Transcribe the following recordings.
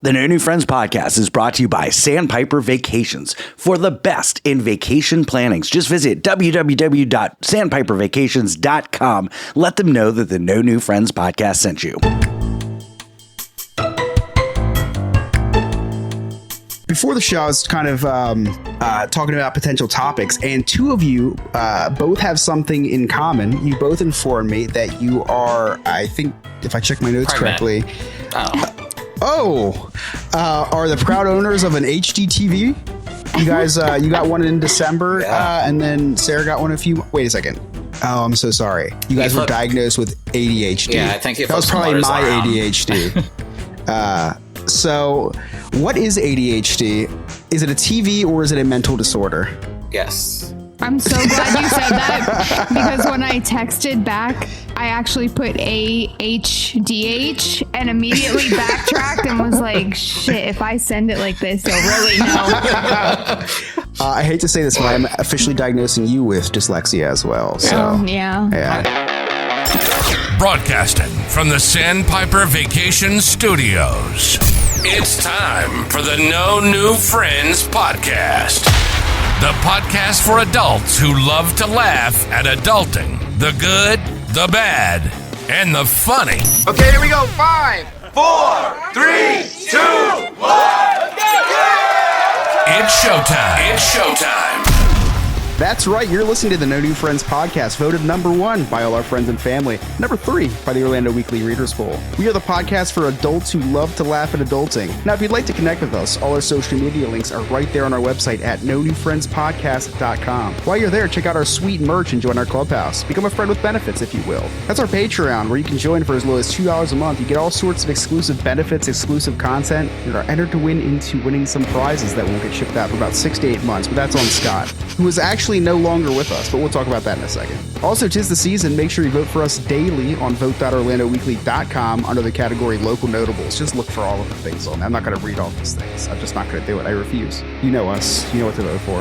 The No New Friends podcast is brought to you by Sandpiper Vacations. For the best in vacation plannings, just visit www.sandpipervacations.com. Let them know that the No New Friends podcast sent you. Before the show, I was kind of talking about potential topics, and two of you both have something in common. You both informed me that you are, I think, if I check my notes correctly, are the proud owners of an HDTV. You guys, you got one in December, and then Sarah got one wait a second. Oh, I'm so sorry. You guys were diagnosed with ADHD. Yeah, I think that was probably my ADHD. So what is ADHD? Is it a TV or is it a mental disorder? Yes. I'm so glad you said that, because when I texted back, I actually put HDH and immediately backtracked and was like, shit, if I send it like this, they'll really know. I hate to say this, but I'm officially diagnosing you with dyslexia as well. So, yeah. Broadcasting from the Sandpiper Vacation Studios. It's time for the No New Friends podcast. The podcast for adults who love to laugh at adulting. The good, the bad, and the funny. Okay, here we go. 5, 4, 3, 2, 1. It's showtime. It's showtime. That's right. You're listening to the No New Friends podcast, voted number 1 by all our friends and family, number 3 by the Orlando Weekly Readers Poll. We are the podcast for adults who love to laugh at adulting. Now, if you'd like to connect with us, all our social media links are right there on our website at nonewfriendspodcast.com. While you're there, check out our sweet merch and join our clubhouse. Become a friend with benefits, if you will. That's our Patreon, where you can join for as low as $2 a month. You get all sorts of exclusive benefits, exclusive content, and are entered to win into winning some prizes that won't get shipped out for about 6 to 8 months. But that's on Scott, who is actually no longer with us, but we'll talk about that in a second. Also, 'tis the season. Make sure you vote for us daily on vote.orlandoweekly.com under the category Local Notables. Just look for all of the things on there. I'm not going to read all these things. I'm just not going to do it. I refuse. You know us. You know what to vote for.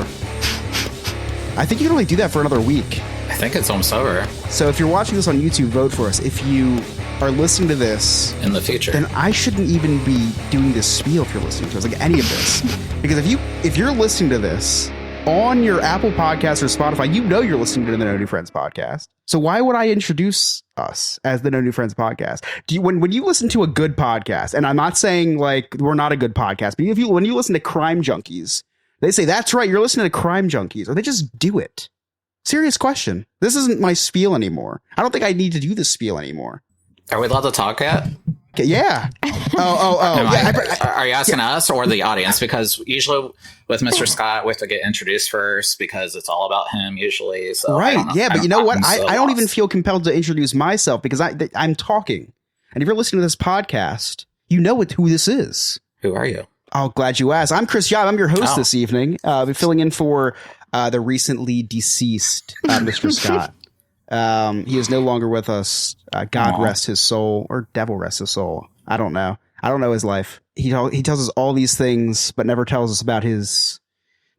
I think you can only do that for another week. I think it's almost over. So if you're watching this on YouTube, vote for us. If you are listening to this in the future, then I shouldn't even be doing this spiel if you're listening to us, like any of this. Because if you're listening to this on your Apple Podcast or Spotify, you know you're listening to the No New Friends podcast. So why would I introduce us as the No New Friends podcast? When you listen to a good podcast, and I'm not saying like we're not a good podcast, but when you listen to Crime Junkies, they say, that's right, you're listening to Crime Junkies, or they just do it. Serious question. This isn't my spiel anymore. I don't think I need to do this spiel anymore. Are we allowed to talk yet? Yeah. Are you asking us or the audience? Because usually with Mr. Scott, we have to get introduced first because it's all about him usually. So right. Yeah. But you know what? I don't even feel compelled to introduce myself because I'm talking. And if you're listening to this podcast, you know who this is. Who are you? Oh, glad you asked. I'm Chris Yob. I'm your host this evening. I'll be filling in for the recently deceased Mr. Scott. He is no longer with us. God rest his soul, or devil rest his soul. I don't know. I don't know his life. He tells us all these things, but never tells us about his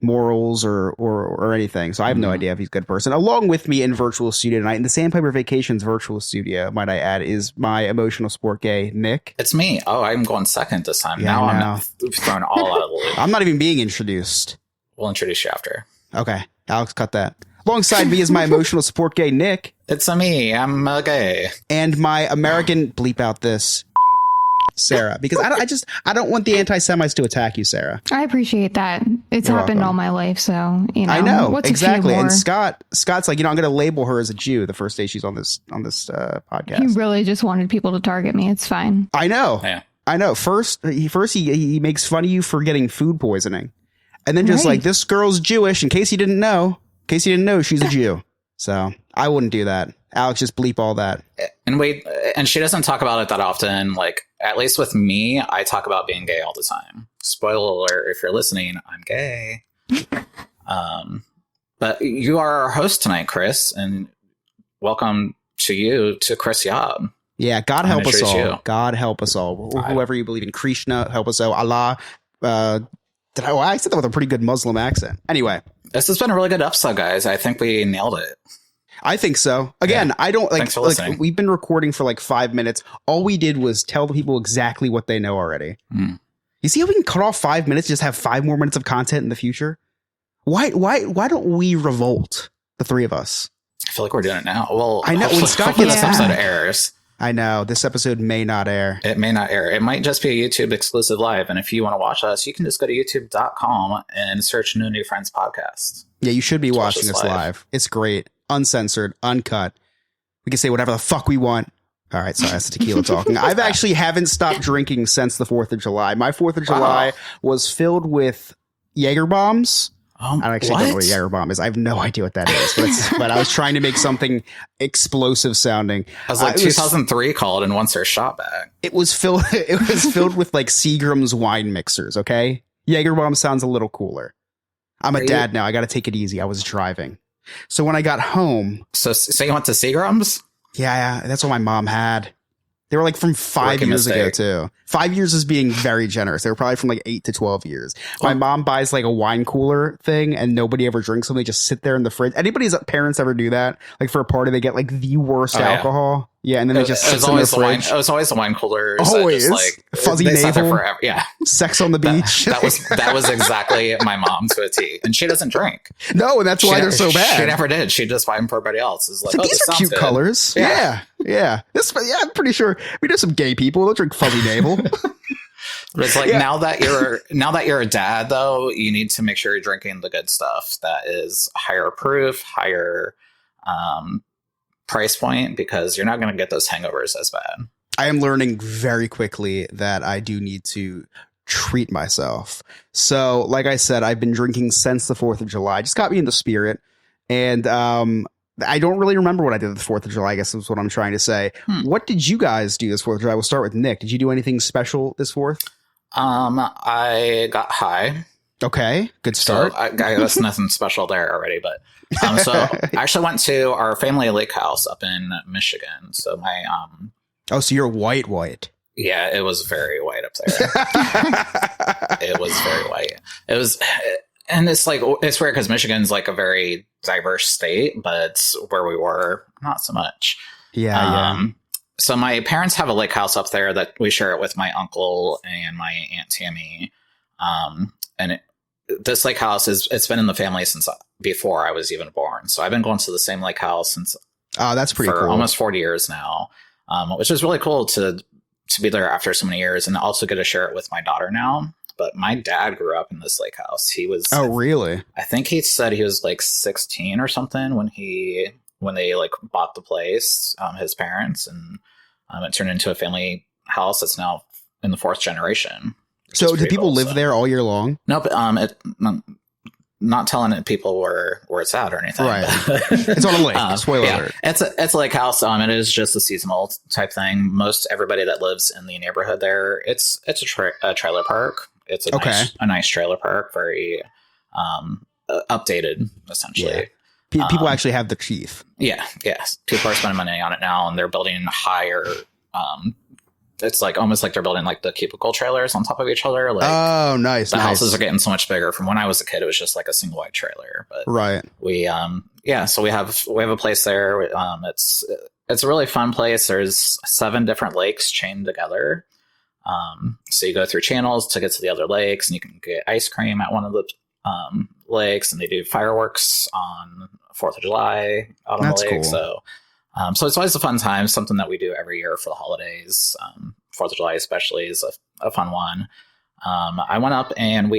morals or anything. So I have no idea if he's a good person. Along with me in virtual studio tonight, in the Sandpiper Vacations virtual studio, might I add, is my emotional sport gay, Nick. It's me. Oh, I'm going second this time. Yeah, now I'm thrown all out of the loop. I'm not even being introduced. We'll introduce you after. Okay. Alex, cut that. Alongside me is my emotional support gay, Nick. It's me. I'm gay. And my American, bleep out this, Sarah. Because I don't want the anti-Semites to attack you, Sarah. I appreciate that. It's happened all my life, so, you know. I know, what's exactly. And Scott's like, I'm going to label her as a Jew the first day she's on this podcast. He really just wanted people to target me. It's fine. I know. Yeah. I know. First he makes fun of you for getting food poisoning. And then just like, this girl's Jewish, in case you didn't know, she's a Jew. So I wouldn't do that. Alex, just bleep all that. And she doesn't talk about it that often. Like, at least with me, I talk about being gay all the time. Spoiler alert, if you're listening, I'm gay. But you are our host tonight, Chris, and welcome to Chris Yob. Yeah, God help us all. God help us all. Whoever you believe in, Krishna, help us out. Allah. I said that with a pretty good Muslim accent. Anyway. This has been a really good episode, guys. I think we nailed it. I think so. Again, I don't like, Thanks for listening. We've been recording for like 5 minutes. All we did was tell the people exactly what they know already. You see how we can cut off 5 minutes, just have 5 more minutes of content in the future? Why don't we revolt, the three of us? I feel like we're doing it now. Well, I know when Scott hopefully gets this episode airs. I know this episode may not air. It may not air. It might just be a YouTube exclusive live. And if you want to watch us, you can just go to youtube.com and search No New Friends Podcast. Yeah, you should be watching us live. It's great. Uncensored, uncut. We can say whatever the fuck we want. All right, sorry, that's tequila talking. I've actually haven't stopped drinking since the 4th of July. My 4th of July was filled with Jaeger bombs. I actually don't know what a Jaeger bomb is. I have no idea what that is, but I was trying to make something explosive sounding. I was like 2003 called and once their shot back. It was filled with like Seagram's wine mixers. Okay. Jaeger bomb sounds a little cooler. I'm a dad now. I got to take it easy. I was driving. So when I got home. So you went to Seagram's? Yeah. That's what my mom had. They were like from 5 years ago too. 5 years is being very generous. They were probably from like 8 to 12 years. My mom buys like a wine cooler thing and nobody ever drinks them. They just sit there in the fridge. Anybody's parents ever do that? Like for a party, they get like the worst alcohol. Yeah. And then they just sit in the fridge. It was always the wine coolers. Always. Just, like, fuzzy navel. Forever. Yeah. Sex on the beach. That was exactly my mom to a T. And she doesn't drink. No, and that's why they're so bad. She never did. She'd just buy them for everybody else. It's like, these are cute colors. Yeah. I'm pretty sure we know some gay people. They'll drink fuzzy navel. But it's like now that you're a dad, though, you need to make sure you're drinking the good stuff that is higher proof, higher price point, because you're not going to get those hangovers as bad. I am learning very quickly that I do need to treat myself. So, like I said, I've been drinking since the 4th of July. Just got me in the spirit. And I don't really remember what I did the 4th of July, I guess is what I'm trying to say. What did you guys do this 4th of July? We'll start with Nick. Did you do anything special this 4th? I got high. Okay, good start. So I guess nothing special there already, but so I actually went to our family lake house up in Michigan. So my so you're white. Yeah, it was very white up there. It was very white. It was, and it's like it's weird because Michigan's like a very diverse state, but where we were, not so much. Yeah. So my parents have a lake house up there that we share it with my uncle and my Aunt Tammy. This lake house it's been in the family since before I was even born. So I've been going to the same lake house since that's pretty for cool. Almost 40 years now, which is really cool to be there after so many years and also get to share it with my daughter now. But my dad grew up in this lake house. He was really? I think he said he was like 16 or something when they like bought the place, his parents, and it turned into a family house that's now in the 4th generation. So do people live there all year long? Nope. Not telling people where it's at or anything. Right. It's on a lake. Spoiler alert. It's a lake house. It is just a seasonal type thing. Most everybody that lives in the neighborhood there, it's a trailer park. It's a nice trailer park, very updated, essentially. Yeah. People actually have the chief. Yeah. Yes. People are spending money on it now, and they're building higher. It's like almost like they're building like the cubicle trailers on top of each other. Like, oh, nice. The houses are getting so much bigger. From when I was a kid, it was just like a single wide trailer. But right. So we have a place there. It's a really fun place. There's 7 different lakes chained together. So you go through channels to get to the other lakes, and you can get ice cream at one of the lakes, and they do fireworks on 4th of July out on the lake. Cool. So it's always a fun time, something that we do every year for the holidays. 4th of July especially is a fun one. I went up and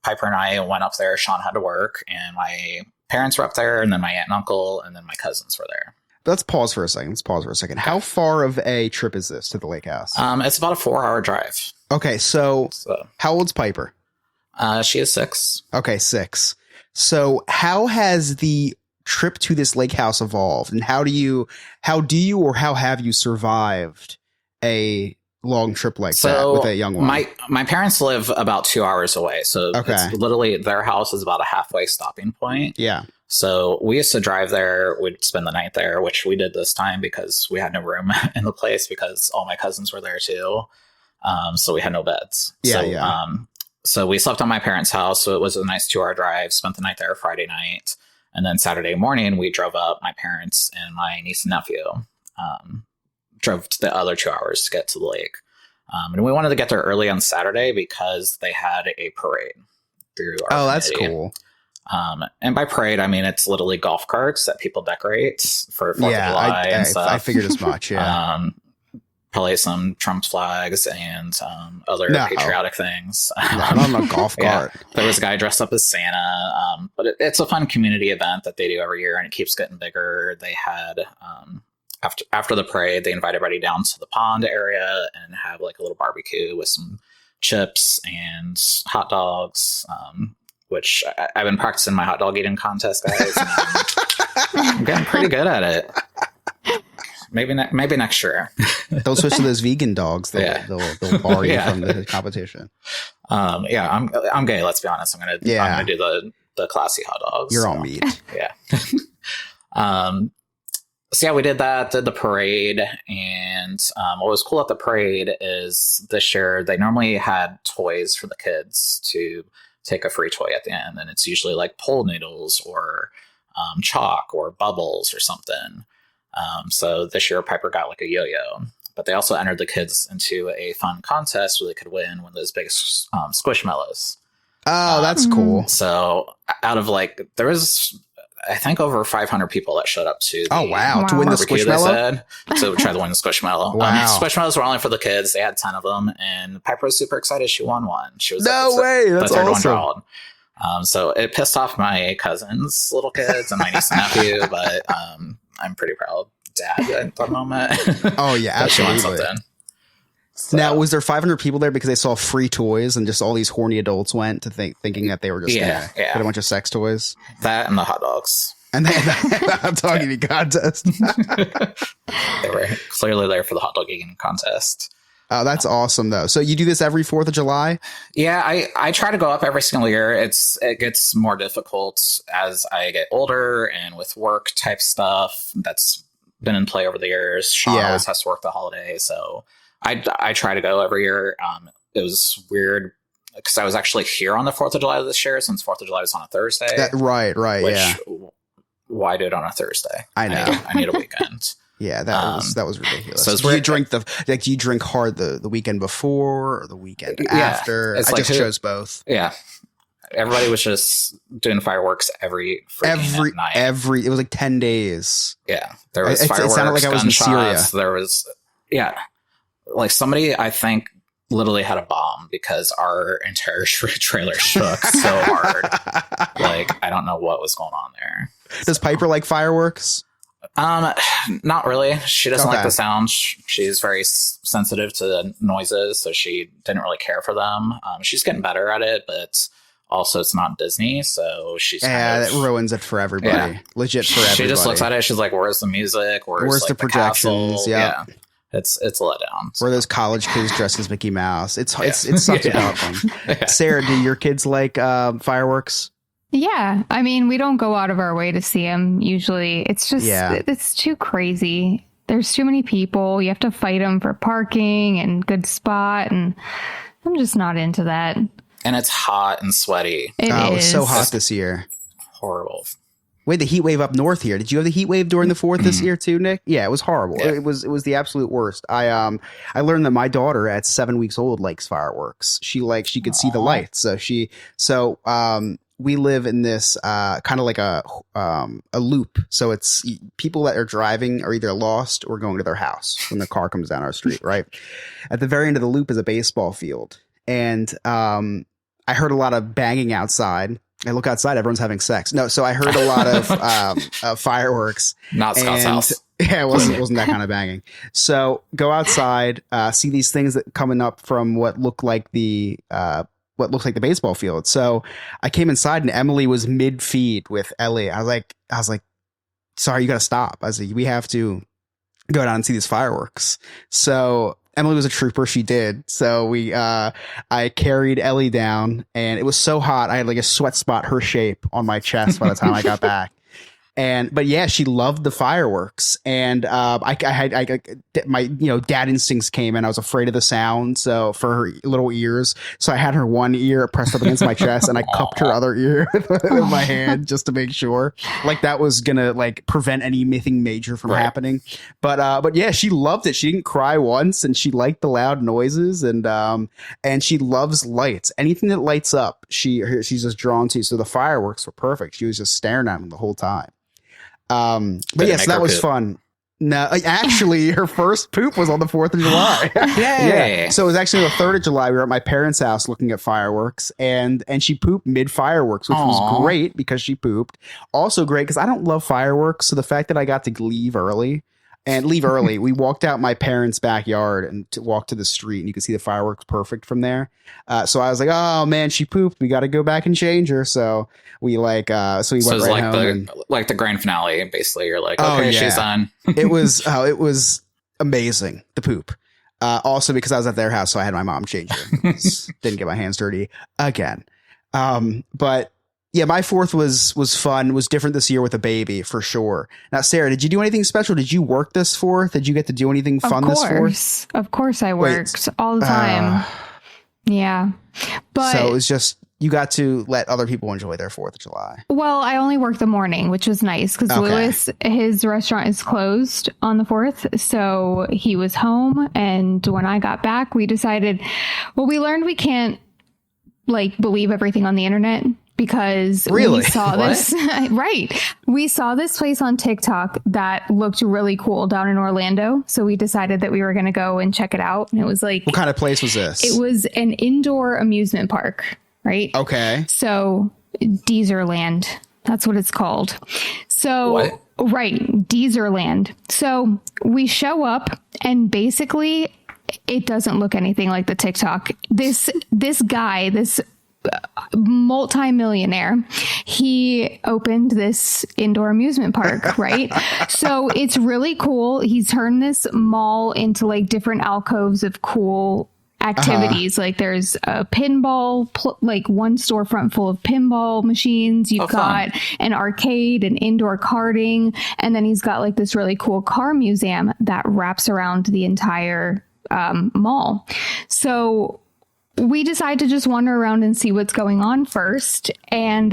Piper and I went up there. Sean had to work, and my parents were up there, and then my aunt and uncle, and then my cousins were there. Let's pause for a second. How far of a trip is this to the lake house? It's about a 4-hour drive. Okay, so how old's Piper? She is 6. Okay, 6. So how has the trip to this lake house evolved, and how have you survived a long trip like that with a young one? My parents live about 2 hours away, so it's literally their house is about a halfway stopping point. Yeah. So we used to drive there. We'd spend the night there, which we did this time because we had no room in the place because all my cousins were there too. So we had no beds. So we slept on my parents' house. So it was a nice 2-hour drive. Spent the night there Friday night. And then Saturday morning, we drove up, my parents and my niece and nephew, drove the other 2 hours to get to the lake. And we wanted to get there early on Saturday because they had a parade through our that's community. cool. And by parade, I mean it's literally golf carts that people decorate for 4th of July and stuff. I figured as much, yeah. Probably some Trump flags and other patriotic things. Not on a golf cart. Yeah. There was a guy dressed up as Santa. But it's a fun community event that they do every year, and it keeps getting bigger. They had, after the parade, they invite everybody down to the pond area and have like a little barbecue with some chips and hot dogs, which I've been practicing my hot dog eating contest, guys. I'm getting pretty good at it. Maybe next year. Don't switch to those vegan dogs. They'll bar you from the competition. I'm gay. Let's be honest. I'm gonna do the classy hot dogs. You're all meat. Yeah. So yeah, we did that. Did the parade, and what was cool at the parade is this year they normally had toys for the kids to take a free toy at the end, and it's usually like pole noodles or chalk or bubbles or something. So this year Piper got like a yo-yo, but they also entered the kids into a fun contest where they could win one of those big squishmallows. Oh, that's cool. So out of there was, I think, over 500 people that showed up to the to win the squishmallow? To try to win the squishmallow. Wow. Squishmallows were only for the kids. They had 10 of them, and Piper was super excited she won one. She was that's the third awesome. one drawn. So it pissed off my cousin's little kids and my niece and nephew, but I'm pretty proud dad at the moment. Oh yeah, absolutely. Something. So. Now, was there 500 people there because they saw free toys and just all these horny adults went to thinking that they were just get a bunch of sex toys? That and the hot dogs. And then the hot dog eating contest. They were clearly there for the hot dog eating contest. Oh, that's awesome, though. So you do this every 4th of July? Yeah, I try to go up every single year. It gets more difficult as I get older and with work type stuff that's been in play over the years. Sean always has to work the holiday, so I try to go every year. It was weird because I was actually here on the 4th of July this year since 4th of July was on a Thursday. Right, Why do it on a Thursday? I know. I need a weekend. Yeah, that was ridiculous. So do you drink do you drink hard the weekend before or the weekend after? I just chose both. Yeah. Everybody was just doing fireworks every night. It was like 10 days. Yeah. There was fireworks. It sounded like I was in Syria. There was like somebody I think literally had a bomb because our entire trailer shook so hard. Like I don't know what was going on there. Does Piper like fireworks? Not really. She doesn't like the sound. She's very sensitive to the noises, so she didn't really care for them. She's getting better at it, but also it's not Disney, so she's that ruins it for everybody. Yeah. Legit for everybody. She just looks at it. She's like, "Where's the music? Where's the projections? Yeah. It's a letdown. Where those college kids dressed as Mickey Mouse? It sucks about them. Yeah. Sarah, do your kids like fireworks? Yeah, I mean, we don't go out of our way to see them. Usually, it's just it's too crazy. There's too many people. You have to fight them for parking and good spot, and I'm just not into that. And it's hot and sweaty. It was so hot this year. Horrible. Wait, the heat wave up north here. Did you have the heat wave during the 4th this year too, Nick? Yeah, it was horrible. Yeah. It was the absolute worst. I learned that my daughter at 7 weeks old likes fireworks. She could see the lights. So we live in this kind of like a loop. So it's people that are driving are either lost or going to their house when the car comes down our street, right? At the very end of the loop is a baseball field. And I heard a lot of banging outside. I look outside, everyone's having sex. No, so I heard a lot of fireworks. Not Scott's house. Yeah, it wasn't that kind of banging. So go outside, see these things that coming up from what looked like the baseball field. So I came inside and Emily was mid feed with Ellie. I was like, sorry, you got to stop. I was like, we have to go down and see these fireworks. So Emily was a trooper. She did. So I carried Ellie down and it was so hot. I had like a sweat spot her shape on my chest by the time I got back. But yeah, she loved the fireworks, and I my dad instincts came in. I was afraid of the sound, so for her little ears, so I had her one ear pressed up against my chest, and I cupped her other ear with my hand just to make sure, like that was gonna like prevent anything major from happening. But yeah, she loved it. She didn't cry once, and she liked the loud noises, and she loves lights. Anything that lights up, she's just drawn to. So the fireworks were perfect. She was just staring at them the whole time. But yes, that was fun. No, actually, her first poop was on the 4th of July. Yeah. So it was actually the 3rd of July. We were at my parents' house looking at fireworks, and she pooped mid fireworks, which was great because she pooped. Also great because I don't love fireworks. So the fact that I got to leave early, we walked out my parents' backyard and walked to the street, and you could see the fireworks perfect from there. So I was like, oh man, she pooped. We got to go back and change her. So we went right home. Like the grand finale, basically. You're like, okay, she's done. It was amazing, the poop. Also because I was at their house, so I had my mom change her. Didn't get my hands dirty again. But yeah, my 4th was fun. Was different this year with a baby for sure. Now, Sarah, did you do anything special? Did you work this 4th? Did you get to do anything fun this 4th? Of course I worked all the time. Yeah. But so it was just, you got to let other people enjoy their 4th of July. Well, I only worked the morning, which was nice because Lewis, his restaurant is closed on the 4th. So he was home. And when I got back, we decided, we learned we can't believe everything on the internet. Because we saw this, we saw this place on TikTok that looked really cool down in Orlando. So we decided that we were going to go and check it out. And it was like, what kind of place was this? It was an indoor amusement park, right? Okay. So Deezerland, that's what it's called. So, right, Deezerland. So we show up and basically it doesn't look anything like the TikTok. This guy, this multi-millionaire, he opened this indoor amusement park, right? So it's really cool. He's turned this mall into different alcoves of cool activities. Like there's a pinball, one storefront full of pinball machines. You've got an arcade and indoor karting. And then he's got this really cool car museum that wraps around the entire mall. So we decide to just wander around and see what's going on first. And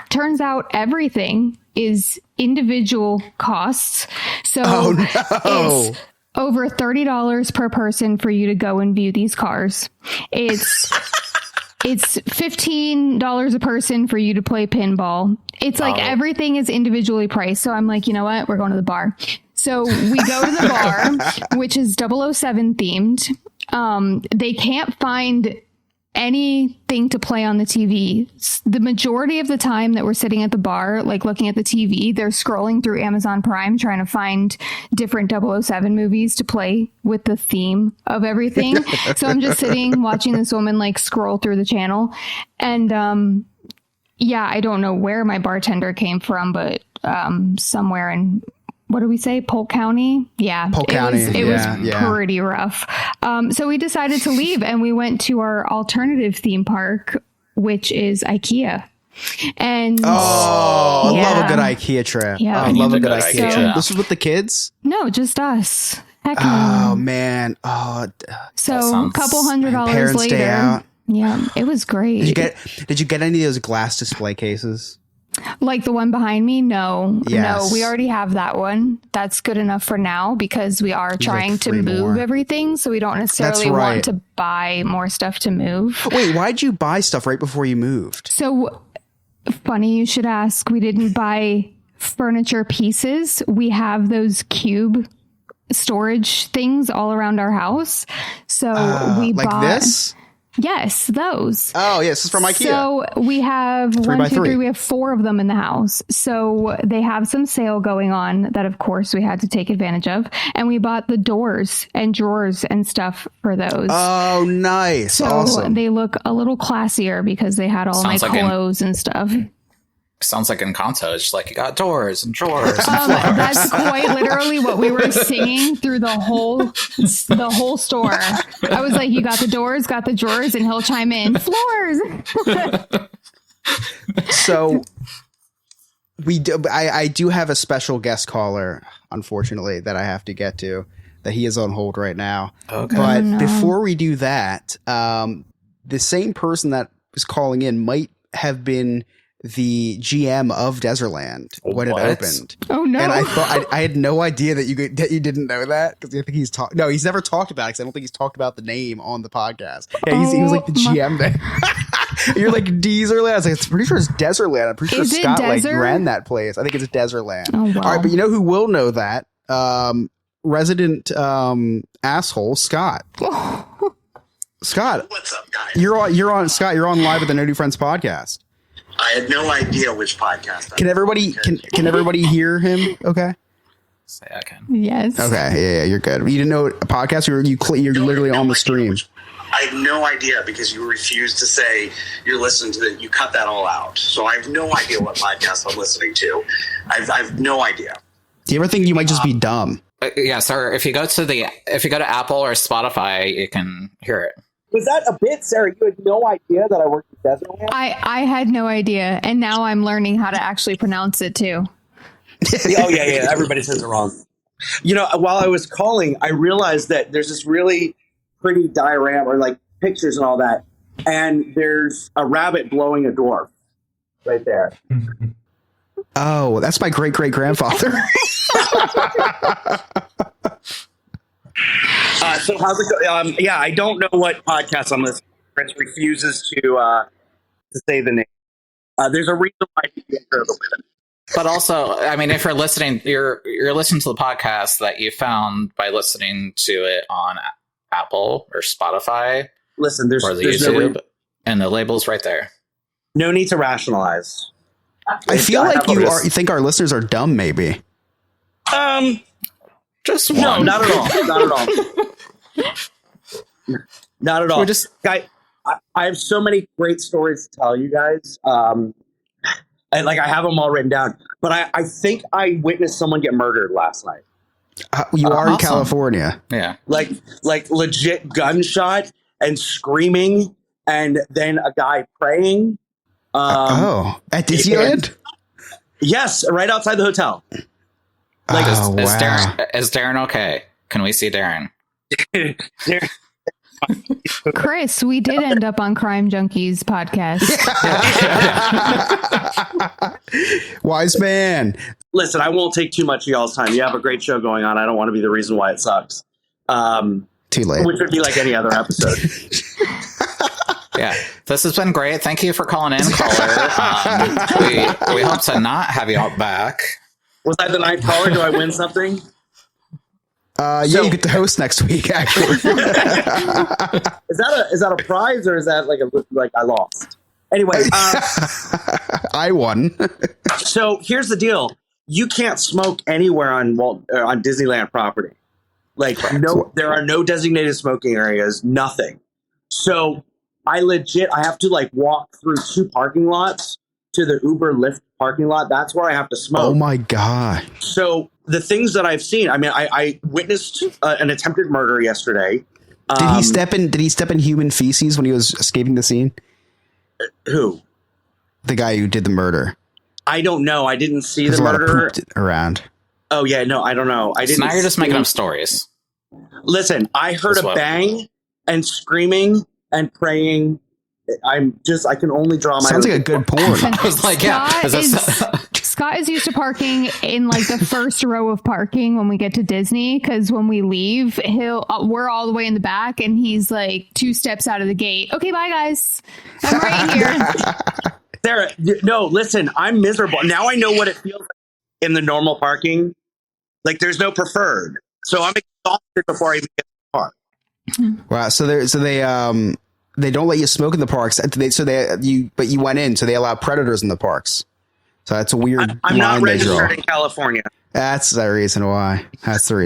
turns out everything is individual costs. So it's over $30 per person for you to go and view these cars. It's $15 a person for you to play pinball. It's everything is individually priced. So I'm like, you know what? We're going to the bar. So we go to the bar, which is 007 themed. They can't find anything to play on the TV. The majority of the time that we're sitting at the bar, looking at the TV, they're scrolling through Amazon Prime trying to find different 007 movies to play with the theme of everything. So I'm just sitting watching this woman scroll through the channel. And I don't know where my bartender came from, but somewhere in, what do we say? Polk County? Yeah. Polk County. It was pretty rough. So we decided to leave and we went to our alternative theme park, which is IKEA. And I love a good IKEA trip. Yeah. I love a good IKEA trip. This was with the kids? No, just us. Heck no. Oh man. So a couple $100 later. Day out. Yeah, it was great. Did you get any of those glass display cases? Like the one behind me? No. Yes. No, we already have that one. That's good enough for now because we are trying to move everything. So we don't necessarily want to buy more stuff to move. Wait, why'd you buy stuff right before you moved? So funny you should ask. We didn't buy furniture pieces. We have those cube storage things all around our house. So we bought this? Yes, those. Oh, yes, this is from IKEA. So we have 3 by 3. We have 4 of them in the house. So they have some sale going on that, of course, we had to take advantage of. And we bought the doors and drawers and stuff for those. Oh, nice. So awesome. They look a little classier because they had all my clothes and stuff. Sounds like Encanto. It's just you got doors and drawers and floors. That's quite literally what we were singing through the whole store. I was like, you got the doors, got the drawers, and he'll chime in, floors. So We do. I do have a special guest caller, unfortunately, that I have to get to. That he is on hold right now. Okay. But before we do that, the same person that was calling in might have been the GM of Desertland when it opened. Oh no! And I thought I had no idea that you didn't know that, because I think he's talked. No, he's never talked about it, because I don't think he's talked about the name on the podcast. Yeah, he was like the GM there. You're like Deserland. I was like, it's pretty sure it's Deserland. I'm pretty sure Scott like ran that place. I think it's Deserland. Oh, wow. All right, but you know who will know that? Resident asshole Scott. Scott, what's up, guys? You're on Scott. You're on live with the No New Friends podcast. I had no idea which podcast. Can everybody hear him? Okay. Say I can. Yes. Okay. Yeah, you're good. You didn't know a podcast? You're literally on the stream. I have no idea, because you refused to say you're listening to it. You cut that all out. So I have no idea what podcast I'm listening to. I've no idea. Do you ever think you might just be dumb? Yeah, sir. If you go to Apple or Spotify, you can hear it. Was that a bit, Sarah? You had no idea that I worked at Deserland? I had no idea, and now I'm learning how to actually pronounce it too. Oh, yeah. Everybody says it wrong. You know, while I was calling, I realized that there's this really pretty diorama, or like pictures and all that, and there's a rabbit blowing a dwarf right there. Oh, that's my great-great-grandfather. So how's it go? Yeah, I don't know what podcast I'm listening to. Prince refuses to say the name. There's a reason why he didn't go with it. But also, I mean, if you're listening, you're listening to the podcast that you found by listening to it on Apple or Spotify. Listen, there's YouTube, and the label's right there. No need to rationalize. I feel like you think our listeners are dumb, maybe. Just no, one. not at all. Not at all. Not at all. We're just, I have so many great stories to tell you guys. I have them all written down. But I think I witnessed someone get murdered last night. You are in awesome. California. Yeah. Like legit gunshot and screaming, and then a guy praying. At Disneyland? Yes, right outside the hotel. Like, wow. Is Darren okay? Can we see Darren? Chris, we did end up on Crime Junkies podcast. Wise man. Listen, I won't take too much of y'all's time. You have a great show going on. I don't want to be the reason why it sucks. Too late. Which would be like any other episode. Yeah, this has been great. Thank you for calling in, caller. We hope to not have you out back. Was I the ninth caller? Do I win something? You get to host next week. Actually, is that a prize, or is that like I lost? Anyway, I won. So here's the deal: you can't smoke anywhere on Disneyland property. Like there are no designated smoking areas. Nothing. So I have to walk through 2 parking lots to the Uber Lyft parking lot. That's where I have to smoke. Oh my God. So the things that I've seen, I mean, I witnessed an attempted murder yesterday. Did he step in human feces when he was escaping the scene? Who? The guy who did the murder. I don't know. I didn't see There's the a lot of murderer poop now Oh yeah, no, I don't know. I didn't. So now you're just making up stories. Listen, I heard a bang and screaming and praying. I can only draw my. Sounds like a good porn. I was like, Scott is used to parking in the first row of parking when we get to Disney, because when we leave, we're all the way in the back, and he's 2 steps out of the gate. Okay, bye guys. I'm right here. Sarah, no, listen, I'm miserable. Now I know what it feels like in the normal parking. There's no preferred, so I'm exhausted before I even get to the park. Wow. So they don't let you smoke in the parks. But you went in, so they allow predators in the parks. So that's a weird. I'm not registered in California. That's the reason why. I'll tell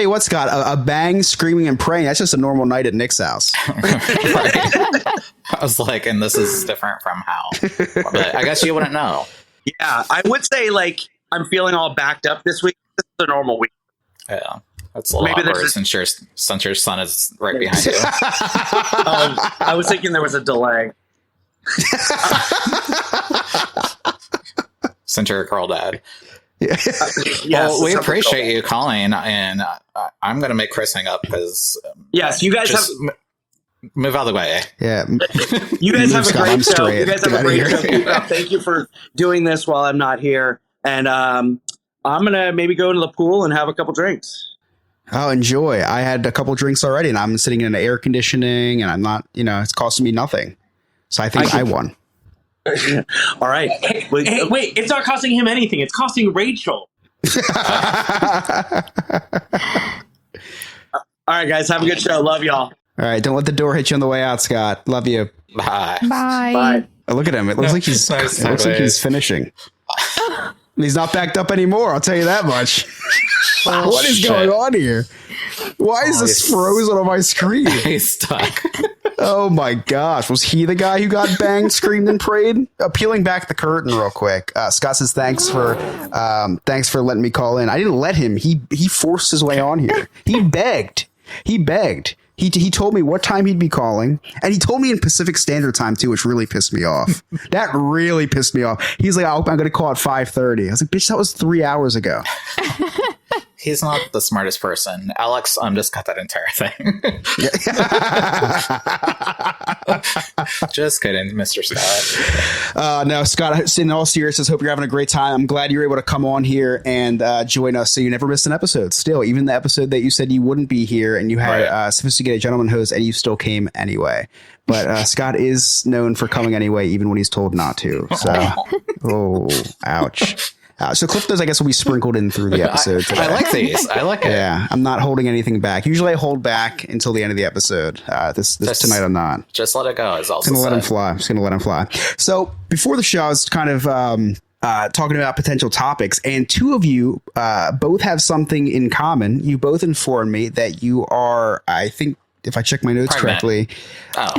you what, Scott. A bang, screaming, and praying. That's just a normal night at Nick's house. I was like, and this is different from how. But I guess you wouldn't know. Yeah, I would say I'm feeling all backed up this week. This is a normal week. Yeah. That's a little awkward since your son is right behind you. I was thinking there was a delay. since you're a girl dad. Yes, Well, we appreciate you calling, and I'm going to make Chris hang up because yes, you guys have move out of the way. Yeah, you guys have a great show. You guys have a great here. show. Keep it up. Thank you for doing this while I'm not here, and I'm gonna maybe go to the pool and have a couple drinks. Oh, enjoy. I had a couple drinks already, and I'm sitting in the air conditioning, and I'm not, it's costing me nothing. So I think I won. All right. Wait, it's not costing him anything. It's costing Rachel. All right, guys. Have a good show. Love y'all. All right. Don't let the door hit you on the way out, Scott. Love you. Bye. Bye. Bye. Oh, look at him. It looks like he's finishing. He's not backed up anymore. I'll tell you that much. What is going on here? Why is this frozen on my screen? He's stuck. Oh my gosh. Was he the guy who got banged, screamed, and prayed? Peeling back the curtain real quick. Scott says, thanks for letting me call in. I didn't let him. He forced his way on here. He begged. He told me what time he'd be calling, and he told me in Pacific Standard Time too, which really pissed me off. That really pissed me off. He's like, I'm going to call at 5:30. I was like, bitch, that was 3 hours ago. He's not the smartest person. Alex just cut that entire thing. Just kidding, Mr. Scott. No, Scott, in all seriousness, hope you're having a great time. I'm glad you're able to come on here and join us so you never missed an episode. Still, even the episode that you said you wouldn't be here and you had a sophisticated gentleman host and you still came anyway. But Scott is known for coming anyway, even when he's told not to. So, ouch. So clip those, I guess, will be sprinkled in through the episode today. I like these. I like it. Yeah, I'm not holding anything back. Usually I hold back until the end of the episode. This tonight I'm not. Just let it go. It's also going to let him fly. I'm just going to let him fly. So before the show, I was kind of talking about potential topics, and two of you both have something in common. You both informed me that you are, I think, if I check my notes correctly, are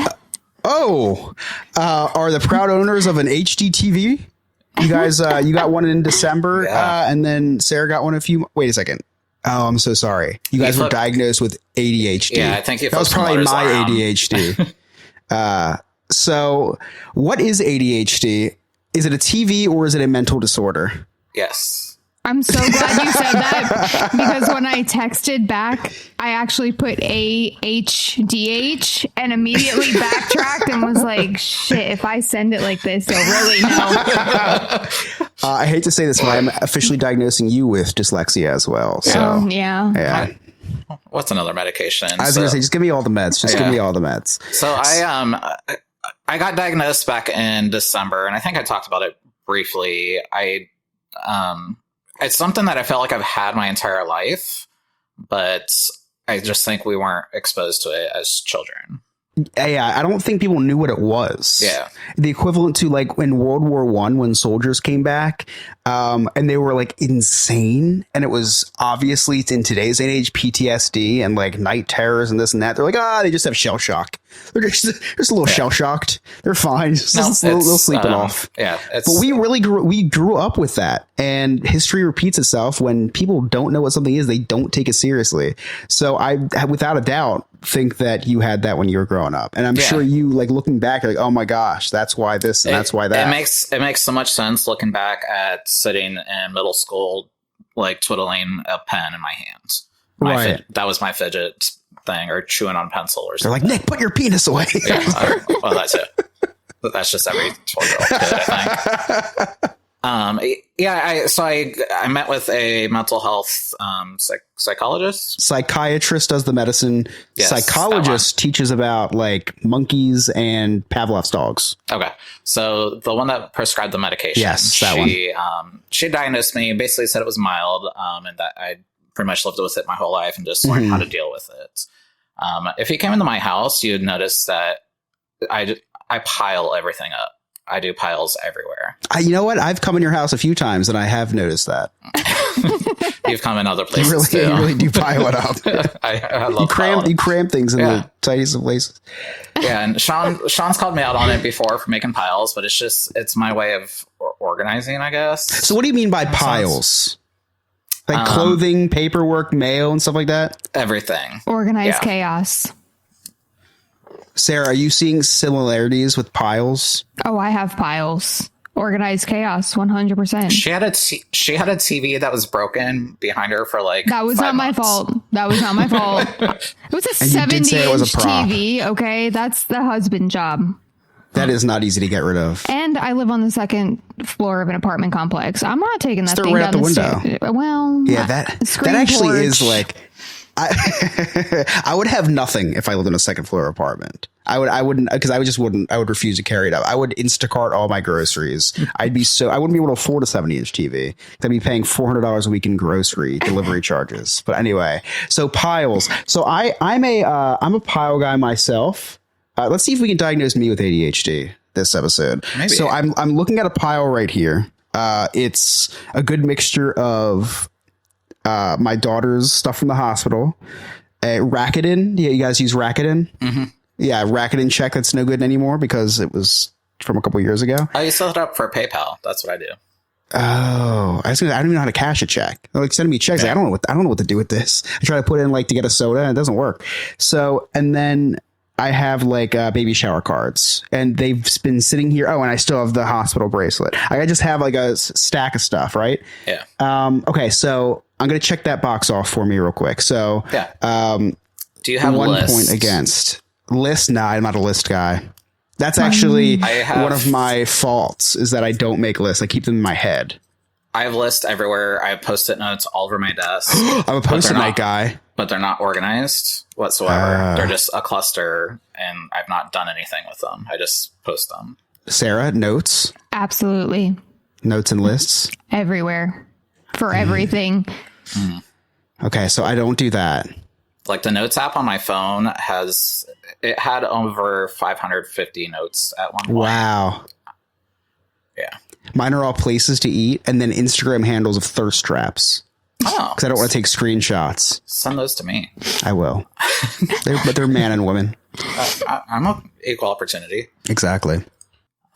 the proud owners of an HDTV. You guys, you got one in December, and then Sarah got one wait a second. Oh, I'm so sorry. You guys were diagnosed with ADHD. Yeah, I think that was probably my ADHD. So what is ADHD? Is it a TV or is it a mental disorder? Yes. I'm so glad you said that because when I texted back, I actually put AHDH and immediately backtracked and was like, shit, if I send it like this, they'll really know. I hate to say this, but I'm officially diagnosing you with dyslexia as well. So, yeah. What's another medication? I was going to say, just give me all the meds. Give me all the meds. So I got diagnosed back in December, and I think I talked about it briefly. It's something that I felt like I've had my entire life, but I just think we weren't exposed to it as children. Yeah, I don't think people knew what it was. Yeah. The equivalent to like in World War I when soldiers came back and they were like insane. And it was obviously in today's age, PTSD and like night terrors and this and that. They're like, they just have shell shock. They're just a little shell shocked. They're fine. They'll sleep it off. Yeah. But we really grew up with that. And history repeats itself. When people don't know what something is, they don't take it seriously. So I, without a doubt, think that you had that when you were growing up. And I'm sure you, like, looking back, you're like, oh my gosh, that's why this and that's why that. It makes so much sense looking back at sitting in middle school, like twiddling a pen in my hands. That was my fidget thing, or chewing on pencil or something. They're like, Nick, put your penis away. Well, that's it. That's just every 12-year-old kid, I think. I met with a mental health psychologist. Psychiatrist does the medicine. Yes, psychologist teaches about like monkeys and Pavlov's dogs. Okay, so the one that prescribed the medication. Yes, that one. She diagnosed me, basically said it was mild, and that I pretty much lived with it my whole life and just learned how to deal with it. If you came into my house, you'd notice that I pile everything up. I do piles everywhere. You know what? I've come in your house a few times and I have noticed that. You've come in other places too. You really do pile it up. I love you cram things in the tightest of places. Yeah, and Sean's called me out on it before for making piles, but it's my way of organizing, I guess. So what do you mean by piles? Like clothing, paperwork, mail, and stuff like that? Everything. Organized chaos. Sarah, are you seeing similarities with piles? Oh, I have piles. Organized chaos, 100%. She had a TV that was broken behind her for like that was 5 not my months. fault. That was not my fault. It was a 70-inch TV. Okay, that's the husband job. That is not easy to get rid of. And I live on the second floor of an apartment complex. I'm not taking that thing right down out the window. stairs. Well, Yeah, that actually is like. I would have nothing if I lived in a second floor apartment. I wouldn't because I would refuse to carry it up. I would Instacart all my groceries. I wouldn't be able to afford a 70-inch TV. I'd be paying $400 a week in grocery delivery charges. But anyway, so piles. So I'm a pile guy myself. Let's see if we can diagnose me with ADHD this episode. Maybe. So I'm looking at a pile right here. It's a good mixture of my daughter's stuff from the hospital, Racketin. Yeah, you guys use Racketin? Mm-hmm. Yeah, Racketin check that's no good anymore because it was from a couple years ago. Oh, you set it up for PayPal. That's what I do. Oh, I don't even know how to cash a check. They're like sending me checks. Yeah. Like, I don't know what to do with this. I try to put in like to get a soda and it doesn't work. So, and then I have like baby shower cards and they've been sitting here. Oh, and I still have the hospital bracelet. I just have like a stack of stuff, right? Yeah. Okay, so I'm going to check that box off for me real quick. So, yeah. Do you have 1 point against list? Nah, I'm not a list guy. That's actually one of my faults is that I don't make lists. I keep them in my head. I have lists everywhere. I have Post-it notes all over my desk. I'm a Post-it note guy. But they're not organized whatsoever. They're just a cluster, and I've not done anything with them. I just post them. Sarah, notes? Absolutely. Notes and lists? Everywhere. For everything. Okay, so I don't do that. Like the notes app on my phone had over 550 notes at one point. Wow. Yeah. Mine are all places to eat and then Instagram handles of thirst traps. Oh. Because I don't want to take screenshots. Send those to me. I will. But they're man and women. I'm an equal opportunity. Exactly.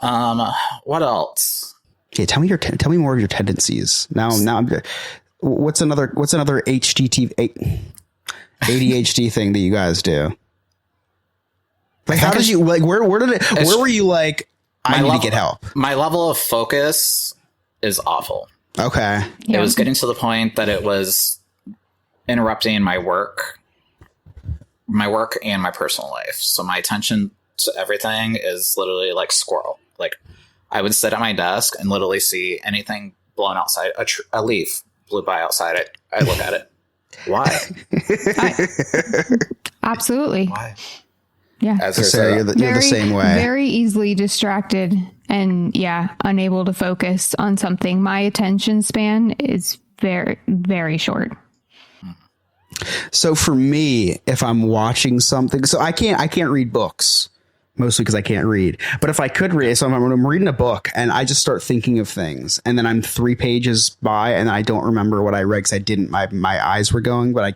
What else? Yeah, tell me more of your tendencies. Now I'm what's another HDTV ADHD thing that you guys do? Like how did you like where were you like I need to get help? My level of focus is awful. Okay. Yeah. It was getting to the point that it was interrupting my work and my personal life. So my attention to everything is literally like squirrel. Like I would sit at my desk and literally see anything blown outside. A leaf blew by outside. I look at it. Why? Absolutely. Why? Yeah. So you're the same way. Very easily distracted and unable to focus on something. My attention span is very, very short. So for me, if I'm watching something, so I can't read books. Mostly because I can't read. But if I could read, so I'm reading a book and I just start thinking of things and then I'm 3 pages by and I don't remember what I read because my eyes were going, but I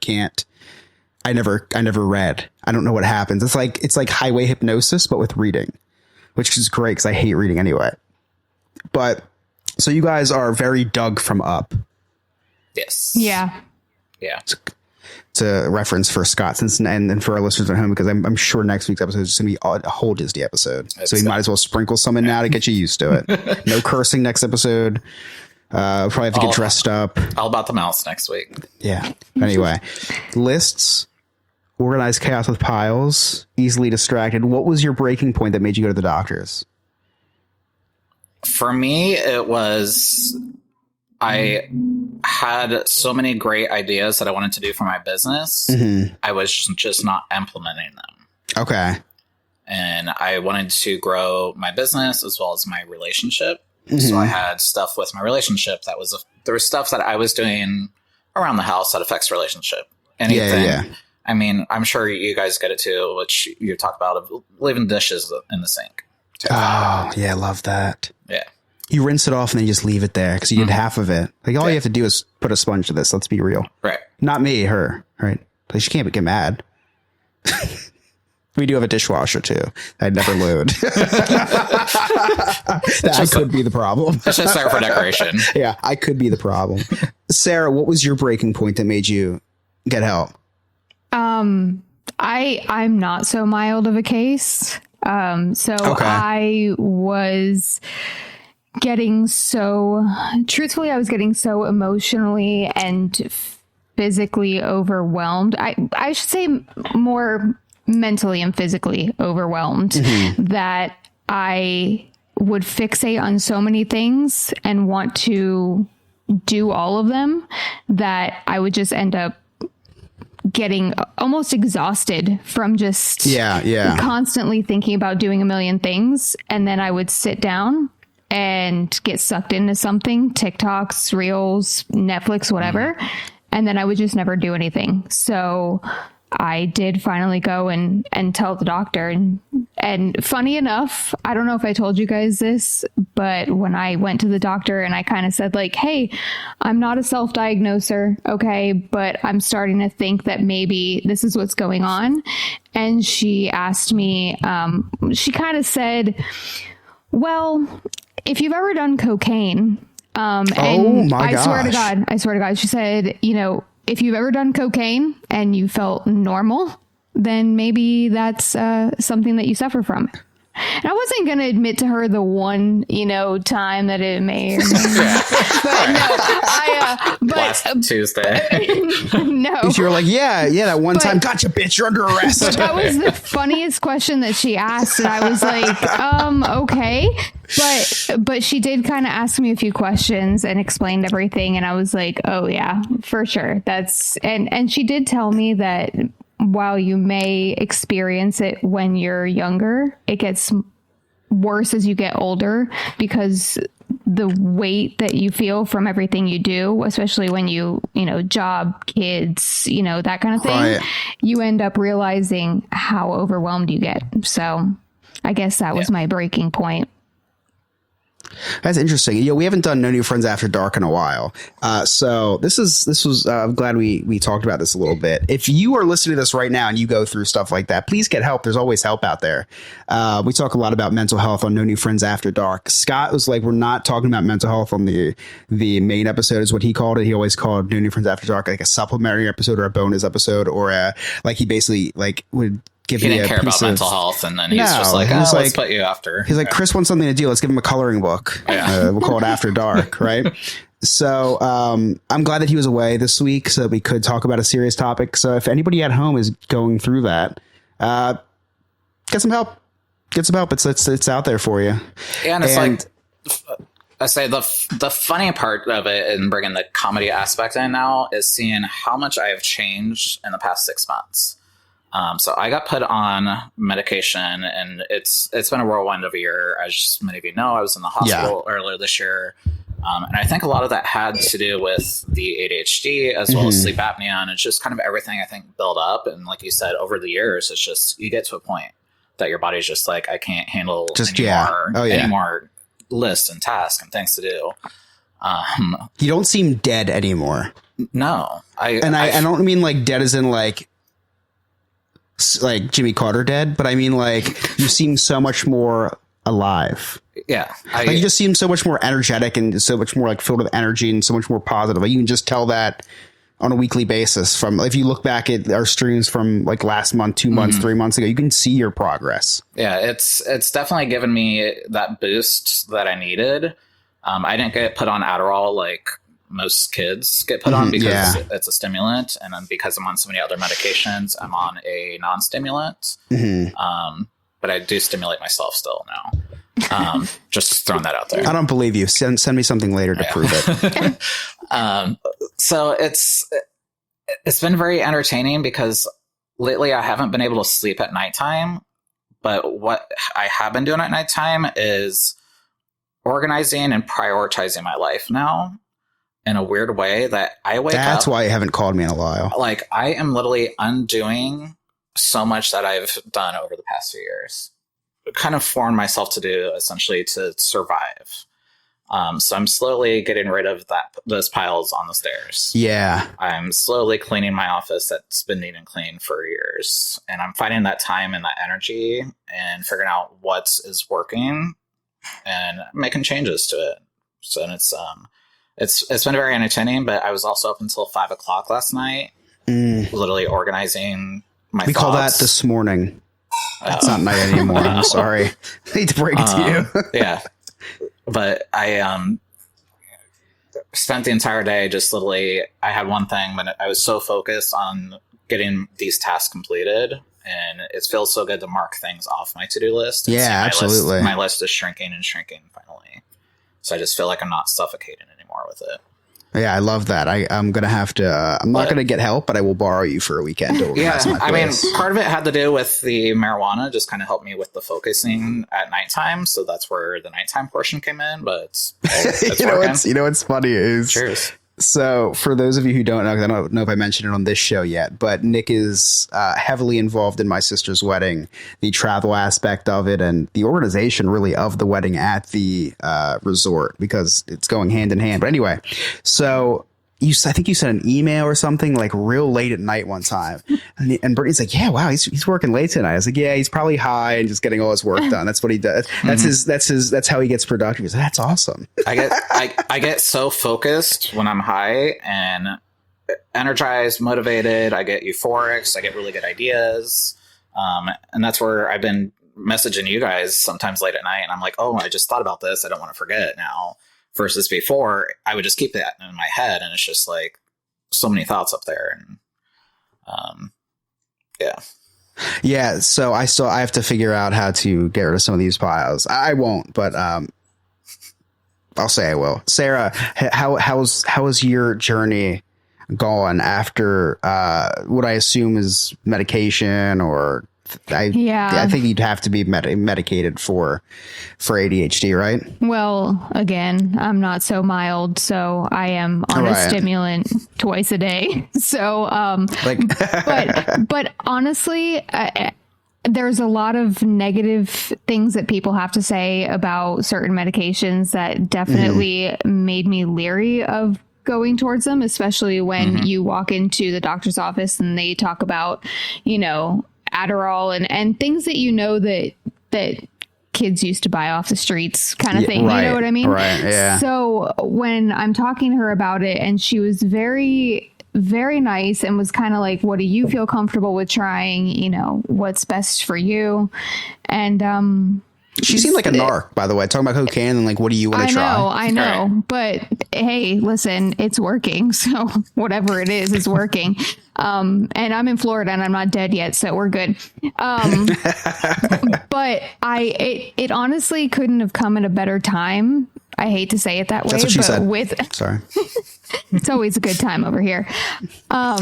never read. I don't know what happens. It's like highway hypnosis, but with reading, which is great because I hate reading anyway. But so you guys are very Doug from Up. Yes. Yeah. Yeah. It's a reference for Scott and for our listeners at home, because I'm sure next week's episode is going to be a whole Disney episode. So we might as well sprinkle some in now to get you used to it. No cursing next episode. Probably have to get dressed up. All about the mouse next week. Yeah. Anyway, lists, organized chaos with piles, easily distracted. What was your breaking point that made you go to the doctors? For me, it was I had so many great ideas that I wanted to do for my business. Mm-hmm. I was just not implementing them. Okay. And I wanted to grow my business as well as my relationship. Mm-hmm. So I had stuff with my relationship there was stuff that I was doing around the house that affects relationship. Anything. Yeah. I mean, I'm sure you guys get it too, which you talk about of leaving dishes in the sink. Oh, yeah, I love that. Yeah. You rinse it off and then you just leave it there because you did half of it. Like all you have to do is put a sponge to this. Let's be real. Right. Not me, her. Right. Like she can't get mad. We do have a dishwasher too. I'd never load. That could be the problem. It's just there for decoration. Yeah, I could be the problem. Sarah, what was your breaking point that made you get help? I'm not so mild of a case. I was getting truthfully, I was getting so emotionally and physically overwhelmed. I should say more mentally and physically overwhelmed that I would fixate on so many things and want to do all of them that I would just end up getting almost exhausted from just constantly thinking about doing a million things. And then I would sit down and get sucked into something, TikToks, Reels, Netflix, whatever. And then I would just never do anything. So I did finally go and tell the doctor. And funny enough, I don't know if I told you guys this, but when I went to the doctor and I kind of said like, hey, I'm not a self-diagnoser, okay, but I'm starting to think that maybe this is what's going on. And she asked me, she kind of said, well, if you've ever done cocaine, and I swear to God, she said, you know, if you've ever done cocaine and you felt normal, then maybe that's something that you suffer from. And I wasn't going to admit to her the one, you know, time that it may or may but last Tuesday. No. You were like, yeah, that one time, gotcha, bitch, you're under arrest. But that was the funniest question that she asked. And I was like, okay. But she did kind of ask me a few questions and explained everything. And I was like, oh yeah, for sure. And she did tell me that while you may experience it when you're younger, it gets worse as you get older because the weight that you feel from everything you do, especially when you know, job, kids, you know, that kind of thing, right, you end up realizing how overwhelmed you get. So I guess that was my breaking point. That's interesting. You know, we haven't done No New Friends After Dark in a while. So this was, I'm glad we talked about this a little bit. If you are listening to this right now and you go through stuff like that, please get help. There's always help out there. We talk a lot about mental health on No New Friends After Dark. Scott was like, we're not talking about mental health on the main episode is what he called it. He always called No New Friends After Dark like a supplementary episode or a bonus episode or like he basically like would give he me didn't care about mental health, and then he's just like, let's put you after. He's like, Chris wants something to do. Let's give him a coloring book. Yeah. We'll call it After Dark, right? So I'm glad that he was away this week so that we could talk about a serious topic. So if anybody at home is going through that, get some help. Get some help. It's out there for you. Yeah, and it's like, I say the funny part of it and bringing the comedy aspect in now is seeing how much I have changed in the past 6 months. So I got put on medication, and it's been a whirlwind of a year. As many of you know, I was in the hospital earlier this year. And I think a lot of that had to do with the ADHD as well as sleep apnea. And it's just kind of everything I think build up. And like you said, over the years, it's just, you get to a point that your body's just like, I can't handle any more lists and tasks and things to do. You don't seem dead anymore. No. I don't mean like dead as in like Jimmy Carter dead, but I mean like you seem so much more alive. Yeah. You just seem so much more energetic and so much more like filled with energy and so much more positive. Like you can just tell that on a weekly basis from, if you look back at our streams from like last month, 2 months, 3 months ago, you can see your progress. Yeah. It's definitely given me that boost that I needed. I didn't get put on Adderall like most kids get put on because it's a stimulant, and then because I'm on so many other medications, I'm on a non-stimulant. But I do stimulate myself still now. Just throwing that out there. I don't believe you. Send me something later to prove it. So it's been very entertaining because lately I haven't been able to sleep at nighttime. But what I have been doing at nighttime is organizing and prioritizing my life now. In a weird way that I wake up. That's why you haven't called me in a while. Like I am literally undoing so much that I've done over the past few years. Kind of formed myself to do essentially to survive. So I'm slowly getting rid of those piles on the stairs. Yeah. I'm slowly cleaning my office that's been needing clean for years. And I'm finding that time and that energy and figuring out what is working and making changes to it. So it's been very entertaining, but I was also up until 5 o'clock last night, literally organizing my thoughts. We call that this morning. That's not night anymore. I'm sorry. I hate to break it to you. Yeah. but I spent the entire day just literally, I had one thing, but I was so focused on getting these tasks completed, and it feels so good to mark things off my to-do list. Yeah, absolutely. My list is shrinking and shrinking finally. So I just feel like I'm not suffocating anymore with it. Yeah, I love that. I'm going to have to, I'm not going to get help, but I will borrow you for a weekend. Yeah, I mean, part of it had to do with the marijuana, just kind of helped me with the focusing at nighttime. So that's where the nighttime portion came in, but it's you know what's funny is, cheers. So for those of you who don't know, 'cause I don't know if I mentioned it on this show yet, but Nick is heavily involved in my sister's wedding, the travel aspect of it and the organization really of the wedding at the resort, because it's going hand in hand. But anyway, so I think you sent an email or something like real late at night one time. And Brittany's like, yeah, wow, he's working late tonight. I was like, yeah, he's probably high and just getting all his work done. That's what he does. That's how he gets productive. He's like, that's awesome. I get so focused when I'm high and energized, motivated. I get euphoric. I get really good ideas. And that's where I've been messaging you guys sometimes late at night. And I'm like, oh, I just thought about this. I don't want to forget it now. Versus before, I would just keep that in my head, and it's just like so many thoughts up there. And yeah. So I have to figure out how to get rid of some of these piles. I won't, but I'll say I will. Sarah, how was your journey gone after what I assume is medication or? I think you'd have to be medicated for ADHD, right? Well, again, I'm not so mild, so I am on a stimulant twice a day. So, but honestly, there's a lot of negative things that people have to say about certain medications that definitely made me leery of going towards them, especially when you walk into the doctor's office and they talk about, Adderall and things that that kids used to buy off the streets kind of thing. Right, you know what I mean? Right. Yeah. So when I'm talking to her about it, and she was very, very nice and was kind of like, what do you feel comfortable with trying? What's best for you? And, she seemed like a narc, by the way, talking about cocaine and like, what do you want to try? I know. Right. But hey, listen, it's working. So whatever it is working. And I'm in Florida and I'm not dead yet, so we're good. But it honestly couldn't have come at a better time. I hate to say it that way. That's what she said. Sorry. It's always a good time over here. But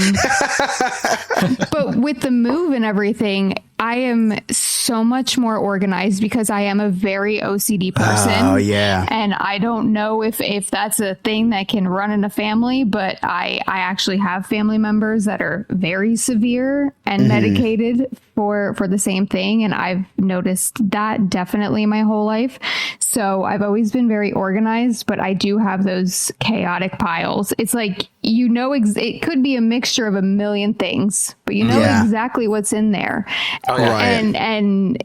with the move and everything, I am so much more organized because I am a very OCD person. Oh, yeah. And I don't know if that's a thing that can run in a family, but I actually have family members that are very severe and medicated for the same thing. And I've noticed that definitely my whole life. So I've always been very organized, but I do have those chaotic piles. It's like, it could be a mixture of a million things, but exactly what's in there. Oh, yeah. And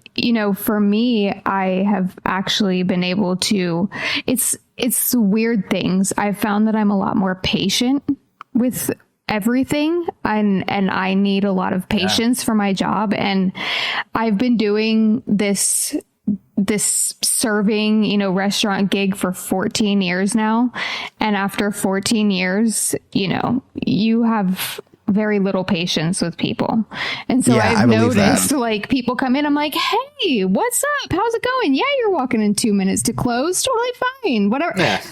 for me, I have actually been able to, it's weird things. I've found that I'm a lot more patient with everything, and I need a lot of patience for my job. And I've been doing this serving, restaurant gig for 14 years now. And after 14 years, you have very little patience with people. And so I've noticed like people come in, I'm like, hey, what's up? How's it going? Yeah, you're walking in 2 minutes to close. Totally fine. Whatever. Yeah.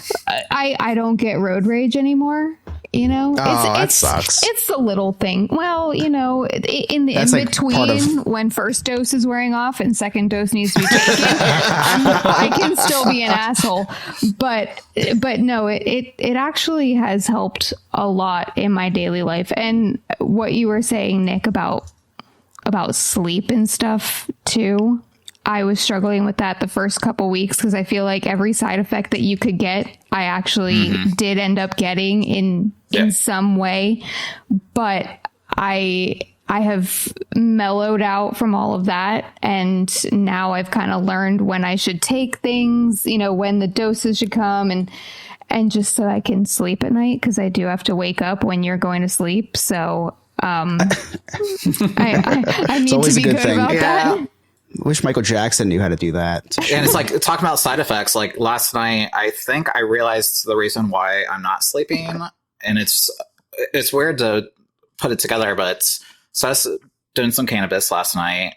I don't get road rage anymore. That sucks. It's the little thing. Well, in between when first dose is wearing off and second dose needs to be taken, I can still be an asshole. But no, it actually has helped a lot in my daily life. And what you were saying, Nick, about sleep and stuff too. I was struggling with that the first couple weeks because I feel like every side effect that you could get, I actually did end up getting in some way. But I have mellowed out from all of that. And now I've kind of learned when I should take things, when the doses should come and just so I can sleep at night, because I do have to wake up when you're going to sleep. So I need to be good about that. Wish Michael Jackson knew how to do that. And it's like talking about side effects. Like last night, I think I realized the reason why I'm not sleeping, and it's weird to put it together, but so I was doing some cannabis last night,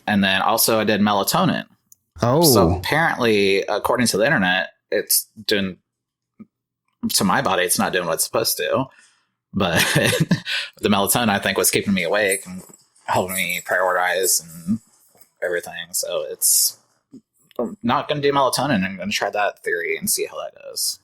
and then also I did melatonin. Oh, so apparently, according to the internet, it's doing to my body. It's not doing what it's supposed to, but the melatonin I think was keeping me awake and helping me prioritize and everything. So I'm not going to do melatonin. I'm going to try that theory and see how that goes.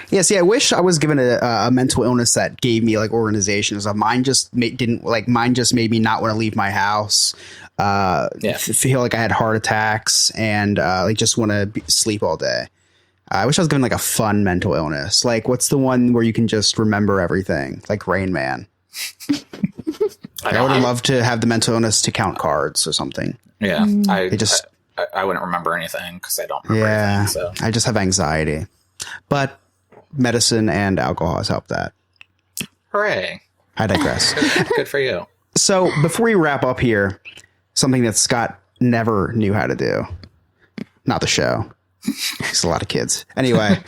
Yeah, see, I wish I was given a mental illness that gave me like organization. So mine just made me not want to leave my house. Feel like I had heart attacks and like just want to sleep all day. I wish I was given like a fun mental illness. Like, what's the one where you can just remember everything? Like Rain Man. I would have loved to have the mental illness to count cards or something. Yeah, I wouldn't remember anything because I don't remember anything. So. I just have anxiety. But medicine and alcohol has helped that. Hooray. I digress. Good for you. So before we wrap up here, something that Scott never knew how to do. Not the show. It's a lot of kids. Anyway,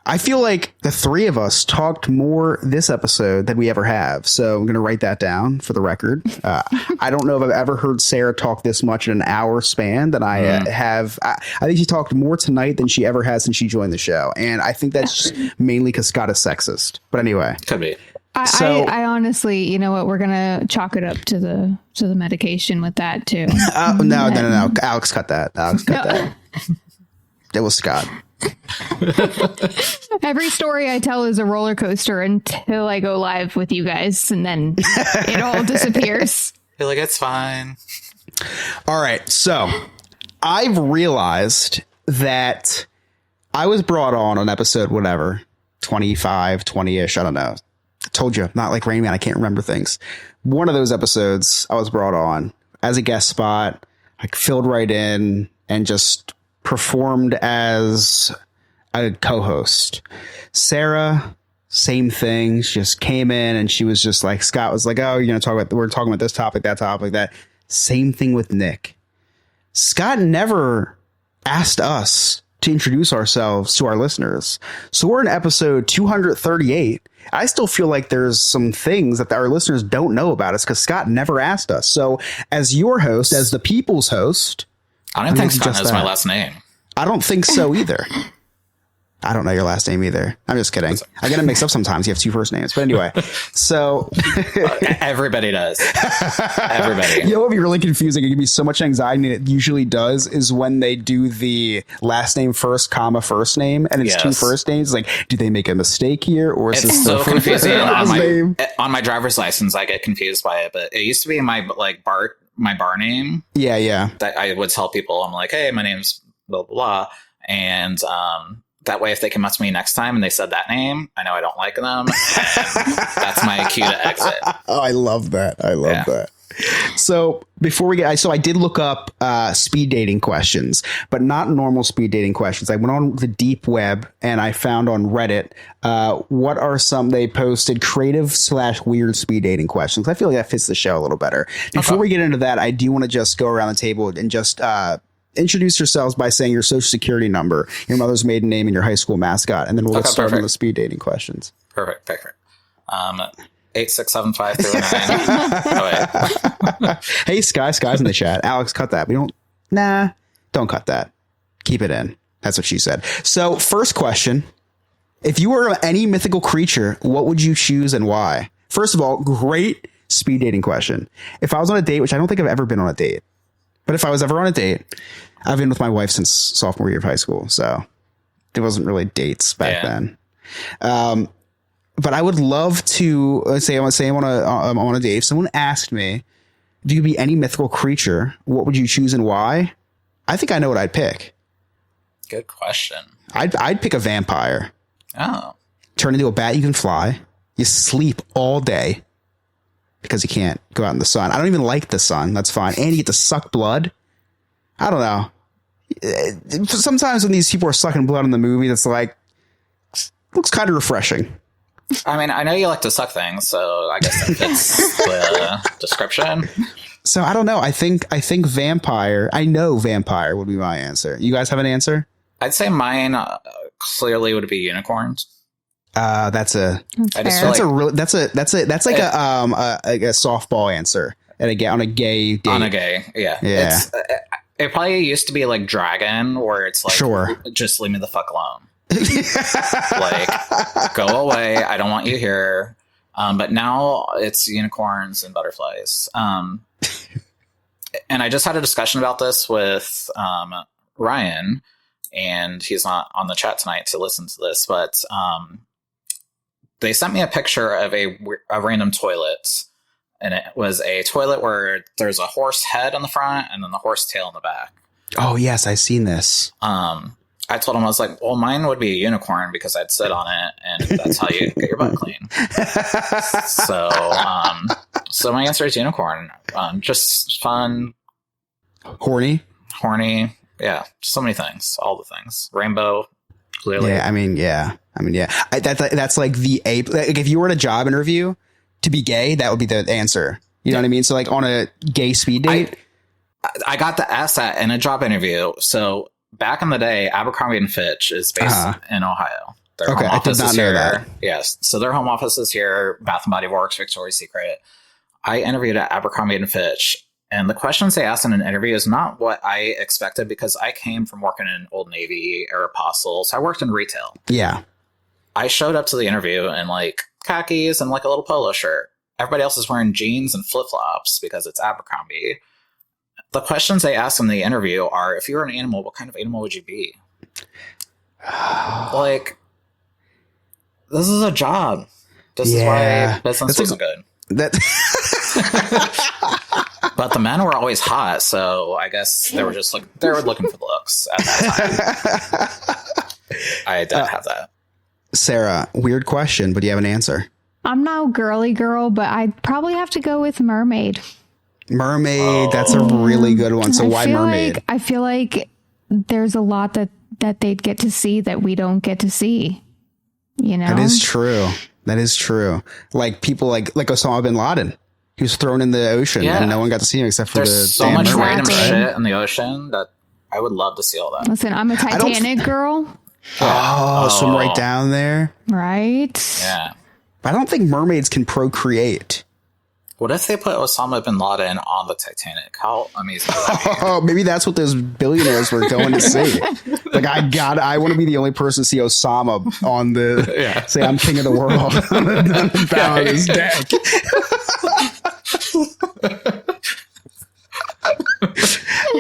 I feel like the three of us talked more this episode than we ever have. So I'm going to write that down for the record. I don't know if I've ever heard Sarah talk this much in an hour span than I have. I think she talked more tonight than she ever has since she joined the show. And I think that's mainly because Scott is sexist. But anyway. Could be. I honestly, you know what? We're going to chalk it up to the medication with that, too. No. Alex, cut that. That was Scott. Every story I tell is a roller coaster until I go live with you guys, and then it all disappears. You're like, it's fine. All right. So I've realized that I was brought on episode, whatever, 25, 20-ish. I don't know. I told you, I'm not like Rain Man. I can't remember things. One of those episodes I was brought on as a guest spot. I filled right in and just performed as a co-host. Sarah, same thing. She just came in and she was just like, Scott was like, oh, you're going to talk about, we're talking about this topic, that. Same thing with Nick. Scott never asked us to introduce ourselves to our listeners. So we're in episode 238. I still feel like there's some things that our listeners don't know about us because Scott never asked us. So as your host, as the people's host, I don't think Scott knows my last name. I don't think so either. I don't know your last name either. I'm just kidding. I get it mixed up sometimes. You have two first names. But anyway, so. Everybody does. Everybody. You know what would be really confusing? It give me so much anxiety. And it usually does is when they do the last name first, comma, first name. And it's two first names. Like, do they make a mistake here? Or is this so confusing? On my driver's license, I get confused by it. But it used to be my bar name. Yeah. That I would tell people, I'm like, hey, my name's blah, blah, blah. And that way, if they come up to me next time and they said that name, I know I don't like them. And that's my cue to exit. Oh, I love that. I love that. So before we get, I did look up speed dating questions, but not normal speed dating questions. I went on the deep web and I found on Reddit what are some they posted creative/weird speed dating questions. I feel like that fits the show a little better. Before we get into that, I do want to just go around the table and just introduce yourselves by saying your social security number, your mother's maiden name, and your high school mascot, and then we'll start on the speed dating questions. Perfect. 8675309. Hey, Sky's in the chat. Alex, cut that. Don't cut that. Keep it in. That's what she said. So first question, if you were any mythical creature, what would you choose and why? First of all, great speed dating question. If I was on a date, which I don't think I've ever been on a date, but if I was ever on a date, I've been with my wife since sophomore year of high school. So it wasn't really dates back then. But I would love to say I'm on a date. If someone asked me, do you be any mythical creature? What would you choose and why? I think I know what I'd pick. Good question. I'd pick a vampire. Oh. Turn into a bat. You can fly. You sleep all day because you can't go out in the sun. I don't even like the sun. That's fine. And you get to suck blood. I don't know. Sometimes when these people are sucking blood in the movie, that's like, looks kind of refreshing. I mean, I know you like to suck things, so I guess that fits the description. So I don't know. I think vampire. I know vampire would be my answer. You guys have an answer? I'd say mine clearly would be unicorns. That's a softball answer on a gay date. On a gay, yeah. It probably used to be like dragon, where it's like, sure, just leave me the fuck alone. Like, go away. I don't want you here. But now it's unicorns and butterflies. And I just had a discussion about this with Ryan, and he's not on the chat tonight to listen to this, but they sent me a picture of a random toilet, and it was a toilet where there's a horse head on the front and then the horse tail in the back. Oh yes, I've seen this. I told him, I was like, well, mine would be a unicorn because I'd sit on it, and that's how you get your butt clean. So my answer is unicorn. Just fun, horny, yeah, so many things, all the things, rainbow, clearly. Yeah, that's like the ape. Like, if you were at a job interview to be gay, that would be the answer. You know what I mean? So like on a gay speed date, I got the S in a job interview. So back in the day, Abercrombie and Fitch is based in Ohio. Their home office is here. That. Yes, so their home office is here. Bath and Body Works, Victoria's Secret. I interviewed at Abercrombie and Fitch, and the questions they asked in an interview is not what I expected, because I came from working in Old Navy, Aeropostale, so I worked in retail. Yeah, I showed up to the interview in like khakis and like a little polo shirt. Everybody else is wearing jeans and flip flops because it's Abercrombie. The questions they asked in the interview are, if you were an animal, what kind of animal would you be? Like, this is a job. This is why business wasn't good. But the men were always hot, so I guess they were just like, they were looking for the looks at that time. I didn't have that. Sarah, weird question, but do you have an answer? I'm no girly girl, but I'd probably have to go with mermaid. Mermaid, that's a really good one. So why mermaid? I feel like there's a lot that they'd get to see that we don't get to see. You know, that is true. Like people like Osama bin Laden. He was thrown in the ocean and no one got to see him except for There's so much random shit in the ocean that I would love to see all that. Listen, I'm a Titanic girl. Swim right down there. Right. Yeah. I don't think mermaids can procreate. What if they put Osama bin Laden on the Titanic? How amazing would that be? Oh, maybe that's what those billionaires were going to see. Like, I want to be the only person to see Osama on the, say, I'm king of the world on the bow of his deck.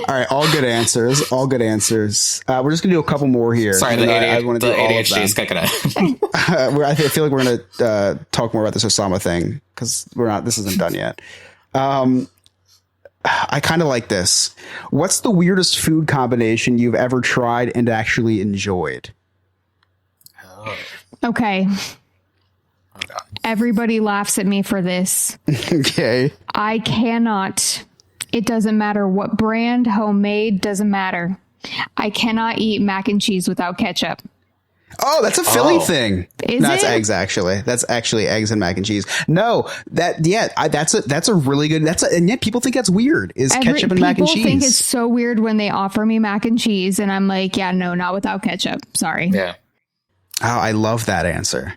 All right, all good answers. We're just gonna do a couple more here. Sorry, the ADHD is kicking in. I feel like we're gonna talk more about this Osama thing because this isn't done yet. I kind of like this. What's the weirdest food combination you've ever tried and actually enjoyed? Okay. Everybody laughs at me for this. Okay. I cannot. It doesn't matter what brand, homemade, doesn't matter. I cannot eat mac and cheese without ketchup. Oh, that's a Philly thing. That's eggs, actually. That's actually eggs and mac and cheese. No, that's a really good. And yet people think that's weird. Is ketchup and mac and cheese? People think it's so weird when they offer me mac and cheese, and I'm like, yeah, no, not without ketchup. Sorry. Yeah. Oh, I love that answer.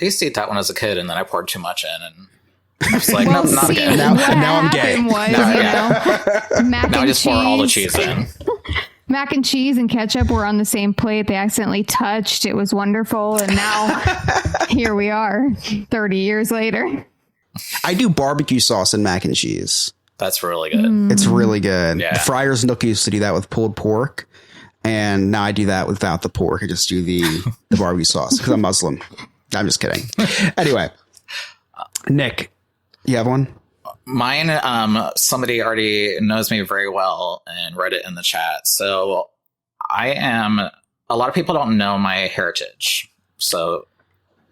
I used to eat that when I was a kid, and then I poured too much in, and I was like, no, not again. Now I'm gay. Now I just pour all the cheese in. Mac and cheese and ketchup were on the same plate. They accidentally touched. It was wonderful. And now here we are 30 years later. I do barbecue sauce and mac and cheese. That's really good. It's really good. Yeah. Friars Nook used to do that with pulled pork. And now I do that without the pork. I just do the barbecue sauce because I'm Muslim. I'm just kidding. Anyway, Nick, you have one? Mine, somebody already knows me very well and read it in the chat. So a lot of people don't know my heritage. So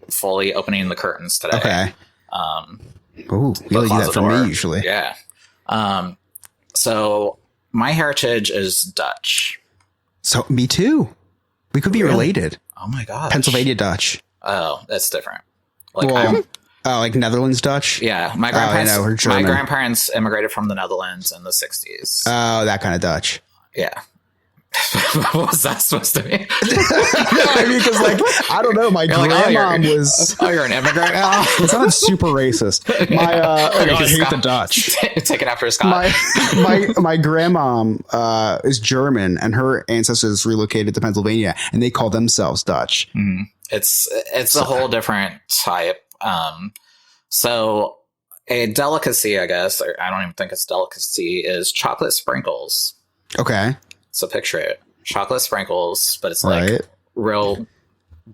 fully opening the curtains today. Okay. You do that for me usually. Yeah. So my heritage is Dutch. So me too. We could be related. Oh my gosh. Pennsylvania Dutch. Oh, that's different. Like Oh, like Netherlands Dutch? Yeah, my grandparents immigrated from the Netherlands in the 60s. Oh, that kind of Dutch. Yeah. What was that supposed to mean? No, I mean, because I don't know. My grandma was. Oh, you're an immigrant. It sounded super racist. I hate the Dutch. Take it after Scott. My grandma is German, and her ancestors relocated to Pennsylvania, and they call themselves Dutch. Mm. It's a whole different type. So a delicacy, I guess, or I don't even think it's delicacy, is chocolate sprinkles. Okay. So picture it. Chocolate sprinkles, but it's like real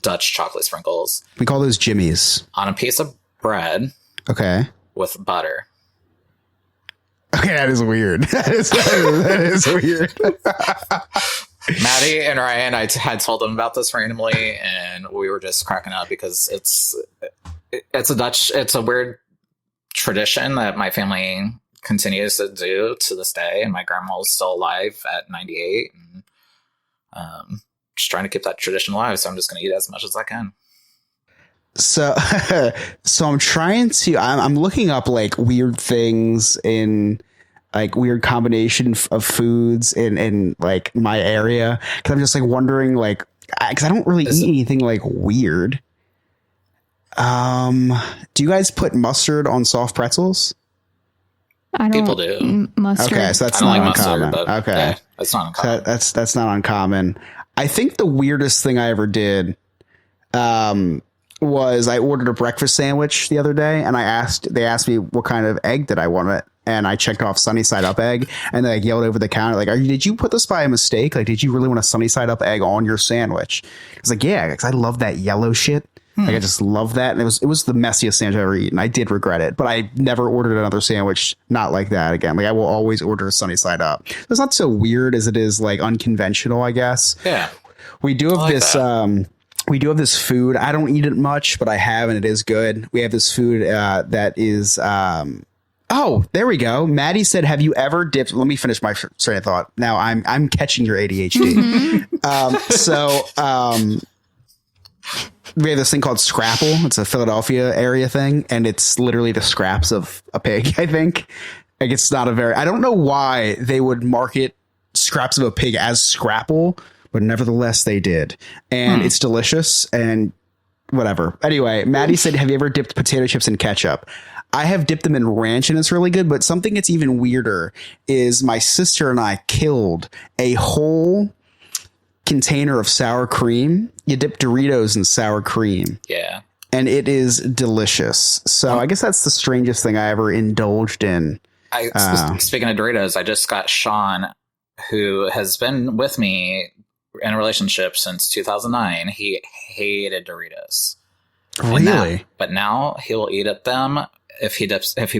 Dutch chocolate sprinkles. We call those jimmies. On a piece of bread. Okay. With butter. Okay, that is weird. That is weird. Maddie and Ryan, I had told them about this randomly, and we were just cracking up because it's a weird tradition that my family continues to do to this day, and my grandma is still alive at 98, and just trying to keep that tradition alive. So I'm just going to eat as much as I can. So I'm trying to. I'm looking up weird things in weird combination of foods in my area, because I'm just wondering because I don't really eat anything weird. Do you guys put mustard on soft pretzels? People do. Mustard. Okay, so that's not uncommon. Okay, yeah, that's not uncommon. So that's not uncommon. I think the weirdest thing I ever did was I ordered a breakfast sandwich the other day, and they asked me what kind of egg did I want, and I checked off sunny side up egg, and they yelled over the counter did you put this by a mistake? Did you really want a sunny side up egg on your sandwich? I was yeah, because I love that yellow shit. I just love that. And it was the messiest sandwich I've ever eaten. I did regret it, but I never ordered another sandwich not like that again. I will always order a sunny side up. It's not so weird as it is unconventional, I guess. Yeah. We do have we do have this food. I don't eat it much, but I have, and it is good. We have this food that is oh, there we go. Maddie said, have you ever dipped? Let me finish my train of thought. Now I'm catching your ADHD. We have this thing called Scrapple. It's a Philadelphia area thing, and it's literally the scraps of a pig, I think. It's not I don't know why they would market scraps of a pig as Scrapple, but nevertheless they did. And it's delicious and whatever. Anyway, Maddie said, have you ever dipped potato chips in ketchup? I have dipped them in ranch, and it's really good, but something that's even weirder is my sister and I killed a whole container of sour cream. You dip Doritos in sour cream. Yeah. And it is delicious. So I guess that's the strangest thing I ever indulged in. Speaking of Doritos, I just got Sean, who has been with me in a relationship since 2009. He hated Doritos. Really? But now he will eat at them if he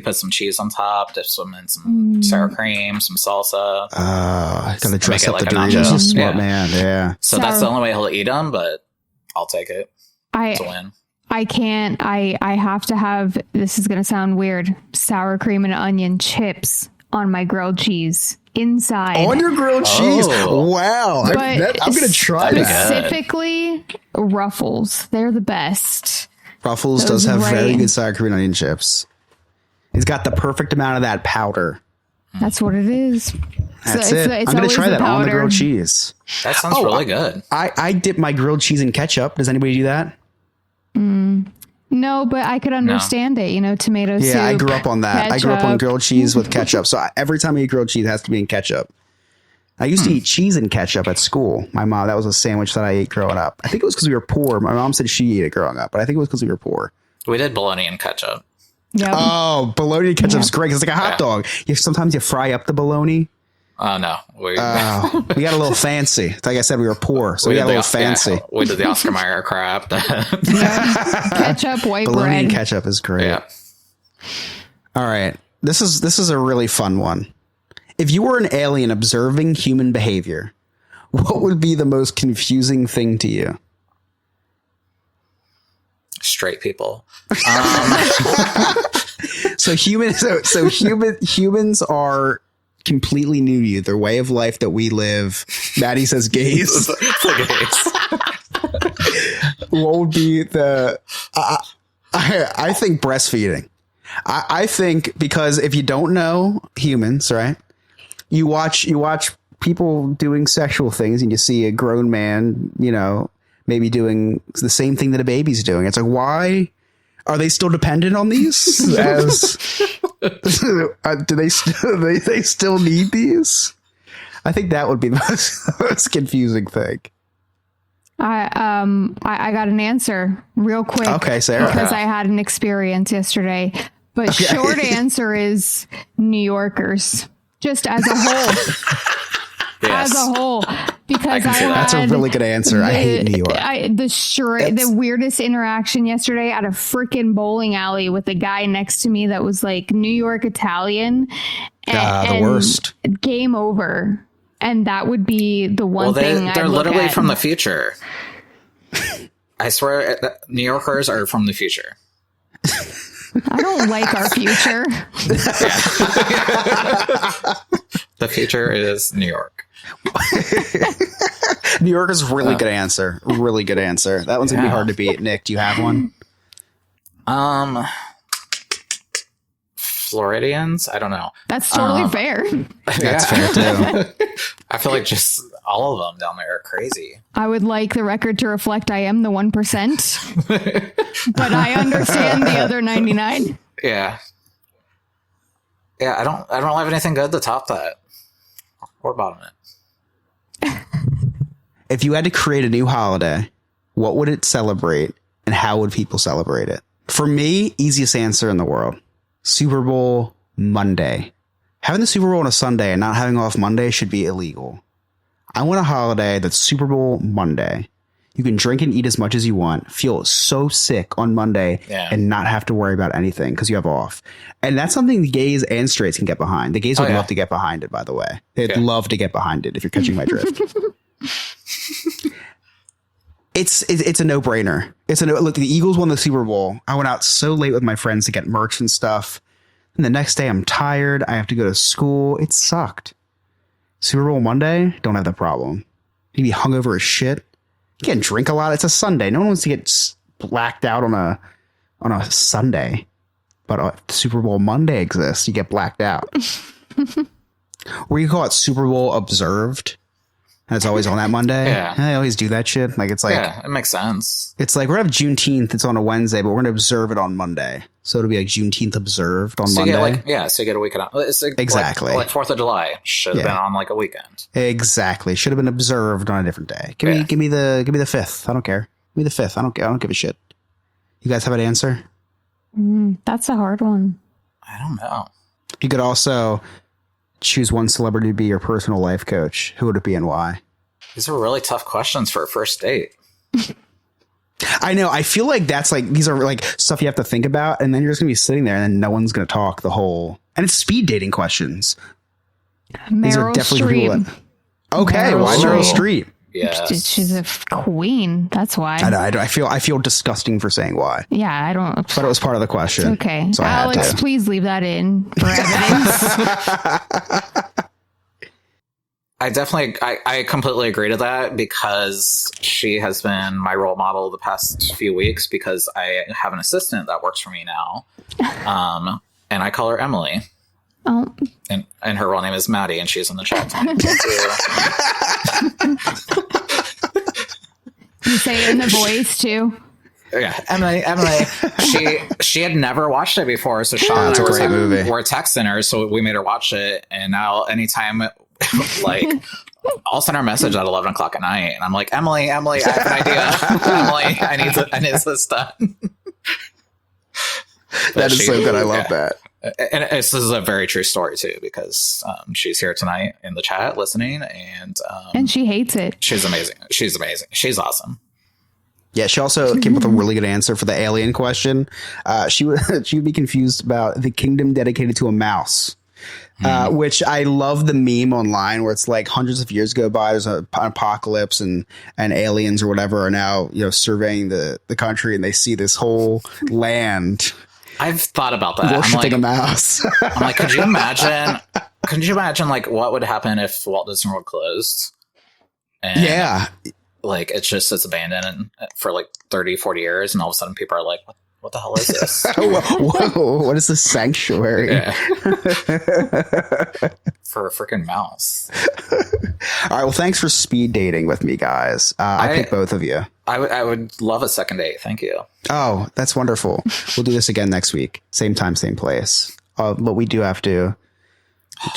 puts some cheese on top, dips them in some sour cream, some salsa. Gotta dress up the Doritos. A smart man. Yeah. So that's the only way he'll eat them, but I'll take it. It's a win. I can't. I have to have, this is going to sound weird, sour cream and onion chips on my grilled cheese inside. On your grilled cheese? Wow. I'm going to try that. Specifically, Ruffles. They're the best. Ruffles does have very good sour cream and onion chips. It's got the perfect amount of that powder. That's what it is. That's it. I'm going to try that on the grilled cheese. That sounds really good. I dip my grilled cheese in ketchup. Does anybody do that? No, but I could understand it. Tomato soup. Yeah, I grew up on that. Ketchup. I grew up on grilled cheese with ketchup. So every time I eat grilled cheese, it has to be in ketchup. I used to eat cheese and ketchup at school. My mom, that was a sandwich that I ate growing up. I think it was because we were poor. My mom said she ate it growing up, but I think it was because we were poor. We did bologna and ketchup. Yep. Oh, bologna and ketchup's great. It's like a hot dog. Sometimes you fry up the bologna. Oh, no. We got a little fancy. Like I said, we were poor, so we got a little fancy. Yeah, we did the Oscar Mayer crap. Ketchup, white bologna bread. And ketchup is great. Yeah. All right. This is a really fun one. If you were an alien observing human behavior, what would be the most confusing thing to you? Straight people. So humans are completely new to you. Their way of life that we live. Maddie says gays. What would be the... I I think breastfeeding. I think because if you don't know humans, right? You watch people doing sexual things and you see a grown man, maybe doing the same thing that a baby's doing. It's like, why are they still dependent on these? Do they still need these? I think that would be the most confusing thing. I got an answer real quick. Okay, Sarah. Because I had an experience yesterday. But short answer is New Yorkers, just as a whole. Yes. As a whole, because that's a really good answer. I hate New York. The weirdest interaction yesterday at a freaking bowling alley with a guy next to me that was like New York Italian. The worst. Game over. And that would be the one thing they're literally from the future. I swear, New Yorkers are from the future. I don't like our future. The future is New York. New York is a really good answer. Really good answer. That one's gonna be hard to beat. Nick, do you have one? Floridians? I don't know. That's totally fair. That's fair too. I feel like just all of them down there are crazy. I would like the record to reflect I am the 1%, but I understand the other 99. Yeah. Yeah, I don't have anything good to top that or bottom it. If you had to create a new holiday, what would it celebrate and how would people celebrate it? For me, easiest answer in the world. Super Bowl Monday. Having the Super Bowl on a Sunday and not having off Monday should be illegal. I want a holiday that's Super Bowl Monday. You can drink and eat as much as you want, feel so sick on Monday, and not have to worry about anything because you have off. And that's something the gays and straights can get behind. The gays would love to get behind it, by the way. They'd love to get behind it if you're catching my drift. It's a no-brainer. Look, the Eagles won the Super Bowl. I went out so late with my friends to get merch and stuff. And the next day I'm tired. I have to go to school. It sucked. Super Bowl Monday, don't have that problem. You be hungover as shit. You can't drink a lot. It's a Sunday. No one wants to get blacked out on a Sunday. But Super Bowl Monday exists. You get blacked out. Or you call it Super Bowl Observed. And it's always on that Monday. Yeah. They always do that shit. Like, it's like, yeah, it makes sense. It's like, we're going to have Juneteenth. It's on a Wednesday, but we're going to observe it on Monday. So it'll be like Juneteenth observed on Monday. So you get a weekend off. It's like, exactly. Like 4th of July should have been on like a weekend. Exactly. Should have been observed on a different day. Give me the 5th. I don't care. Give me the 5th. I don't give a shit. You guys have an answer? That's a hard one. I don't know. You could also choose one celebrity to be your personal life coach. Who would it be and why? These are really tough questions for a first date. I know. I feel like these are like stuff you have to think about, and then you're just gonna be sitting there, and then no one's gonna talk the whole. And it's speed dating questions. These are definitely people that, okay, why Meryl Streep? Yeah, she's a queen. That's why. I feel disgusting for saying why. Yeah, I don't. But it was part of the question. It's okay, so Alex, please leave that in for evidence. I completely agree to that because she has been my role model the past few weeks because I have an assistant that works for me now. And I call her Emily. Oh. And her real name is Maddie, and she's in the chat. You say it in the voice too. Yeah, Emily. She had never watched it before, so Sean and I were texting her, so we made her watch it. And now, anytime, like, I'll send her a message at 11 o'clock at night, and I'm like, Emily, I have an idea. Emily, I need this done. That is so good. I love that. And this is a very true story too, because she's here tonight in the chat listening, and she hates it. She's amazing. She's awesome. Yeah, she also came up with a really good answer for the alien question. She would be confused about the kingdom dedicated to a mouse, which I love the meme online where it's like hundreds of years go by, there's an apocalypse and aliens or whatever are now surveying the country, and they see this whole land. I've thought about that. Worshipping a mouse. I'm like, could you imagine like what would happen if Walt Disney World closed? And, like it's abandoned for like 30, 40 years, and all of a sudden people are like, What the hell is this? Whoa, what is the sanctuary? Yeah. For a freaking mouse. All right, well, thanks for speed dating with me, guys. I pick both of you. I would love a second date. Thank you. Oh, that's wonderful. We'll do this again next week. Same time, same place. But we do have to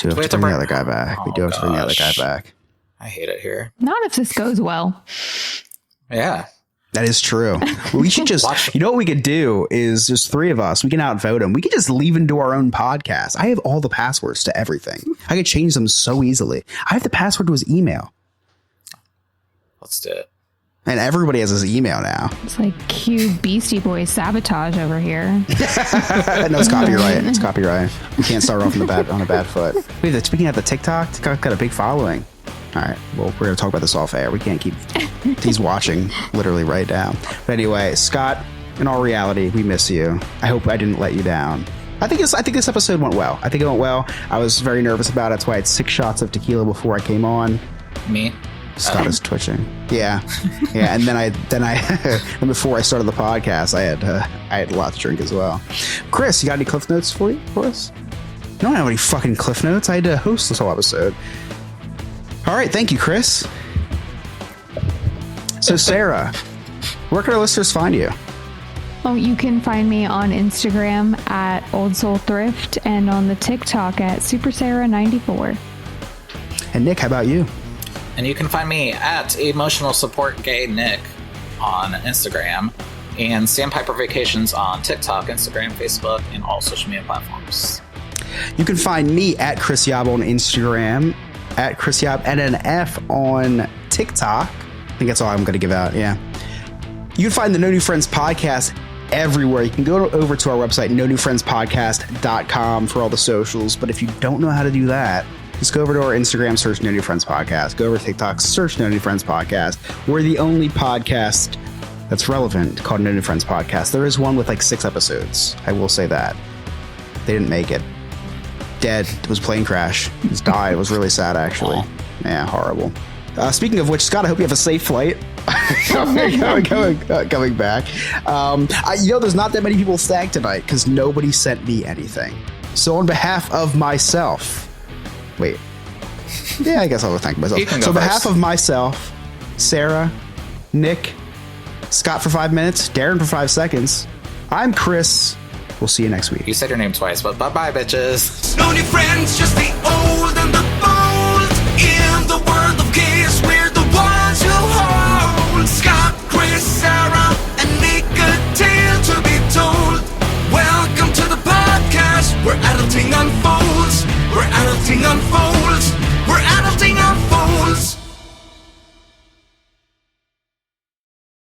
bring the other guy back. We do have to bring the other guy back. I hate it here. Not if this goes well. Yeah. That is true. We should just, you know what we could do is there's three of us. We can outvote him. We could just leave and do our own podcast. I have all the passwords to everything. I could change them so easily. I have the password to his email. Let's do it. And everybody has his email now. It's like cute Beastie Boys sabotage over here. No, it's copyright. It's copyright. We can't start off on a bad foot. Wait, speaking of the TikTok's got a big following. All right. Well, we're going to talk about this off air. We can't keep he's watching literally right now. But anyway, Scott, in all reality, we miss you. I hope I didn't let you down. I think this episode went well. I think it went well. I was very nervous about it. That's why I had 6 shots of tequila before I came on. Me? Scott is twitching. Yeah. Yeah. And then before I started the podcast, I had a lot to drink as well. Chris, you got any cliff notes for us? I don't have any fucking cliff notes. I had to host this whole episode. All right. Thank you, Chris. So, Sarah, where can our listeners find you? Oh, you can find me on Instagram at Old Soul Thrift and on the TikTok at SuperSarah94. And Nick, how about you? And you can find me at Emotional Support Gay Nick on Instagram and Sandpiper Vacations on TikTok, Instagram, Facebook, and all social media platforms. You can find me at Chris Yob on Instagram, at Chris Yob NNF on TikTok. I think that's all I'm going to give out. Yeah. You can find the No New Friends podcast everywhere. You can go over to our website, nonewfriendspodcast.com for all the socials. But if you don't know how to do that, just go over to our Instagram, search No New Friends Podcast. Go over to TikTok, search No New Friends Podcast. We're the only podcast that's relevant called No New Friends Podcast. There is one with like 6 episodes. I will say that. They didn't make it. Dead. It was a plane crash. He just died. It was really sad, actually. Yeah, horrible. Speaking of which, Scott, I hope you have a safe flight coming back. There's not that many people staying tonight because nobody sent me anything. So on behalf of myself... Wait. Yeah, I guess I'll thank myself. So on behalf of myself, Sarah, Nick, Scott for 5 minutes, Darren for 5 seconds, I'm Chris. We'll see you next week. You said your name twice, but bye-bye, bitches. No new friends, just the old and the fun.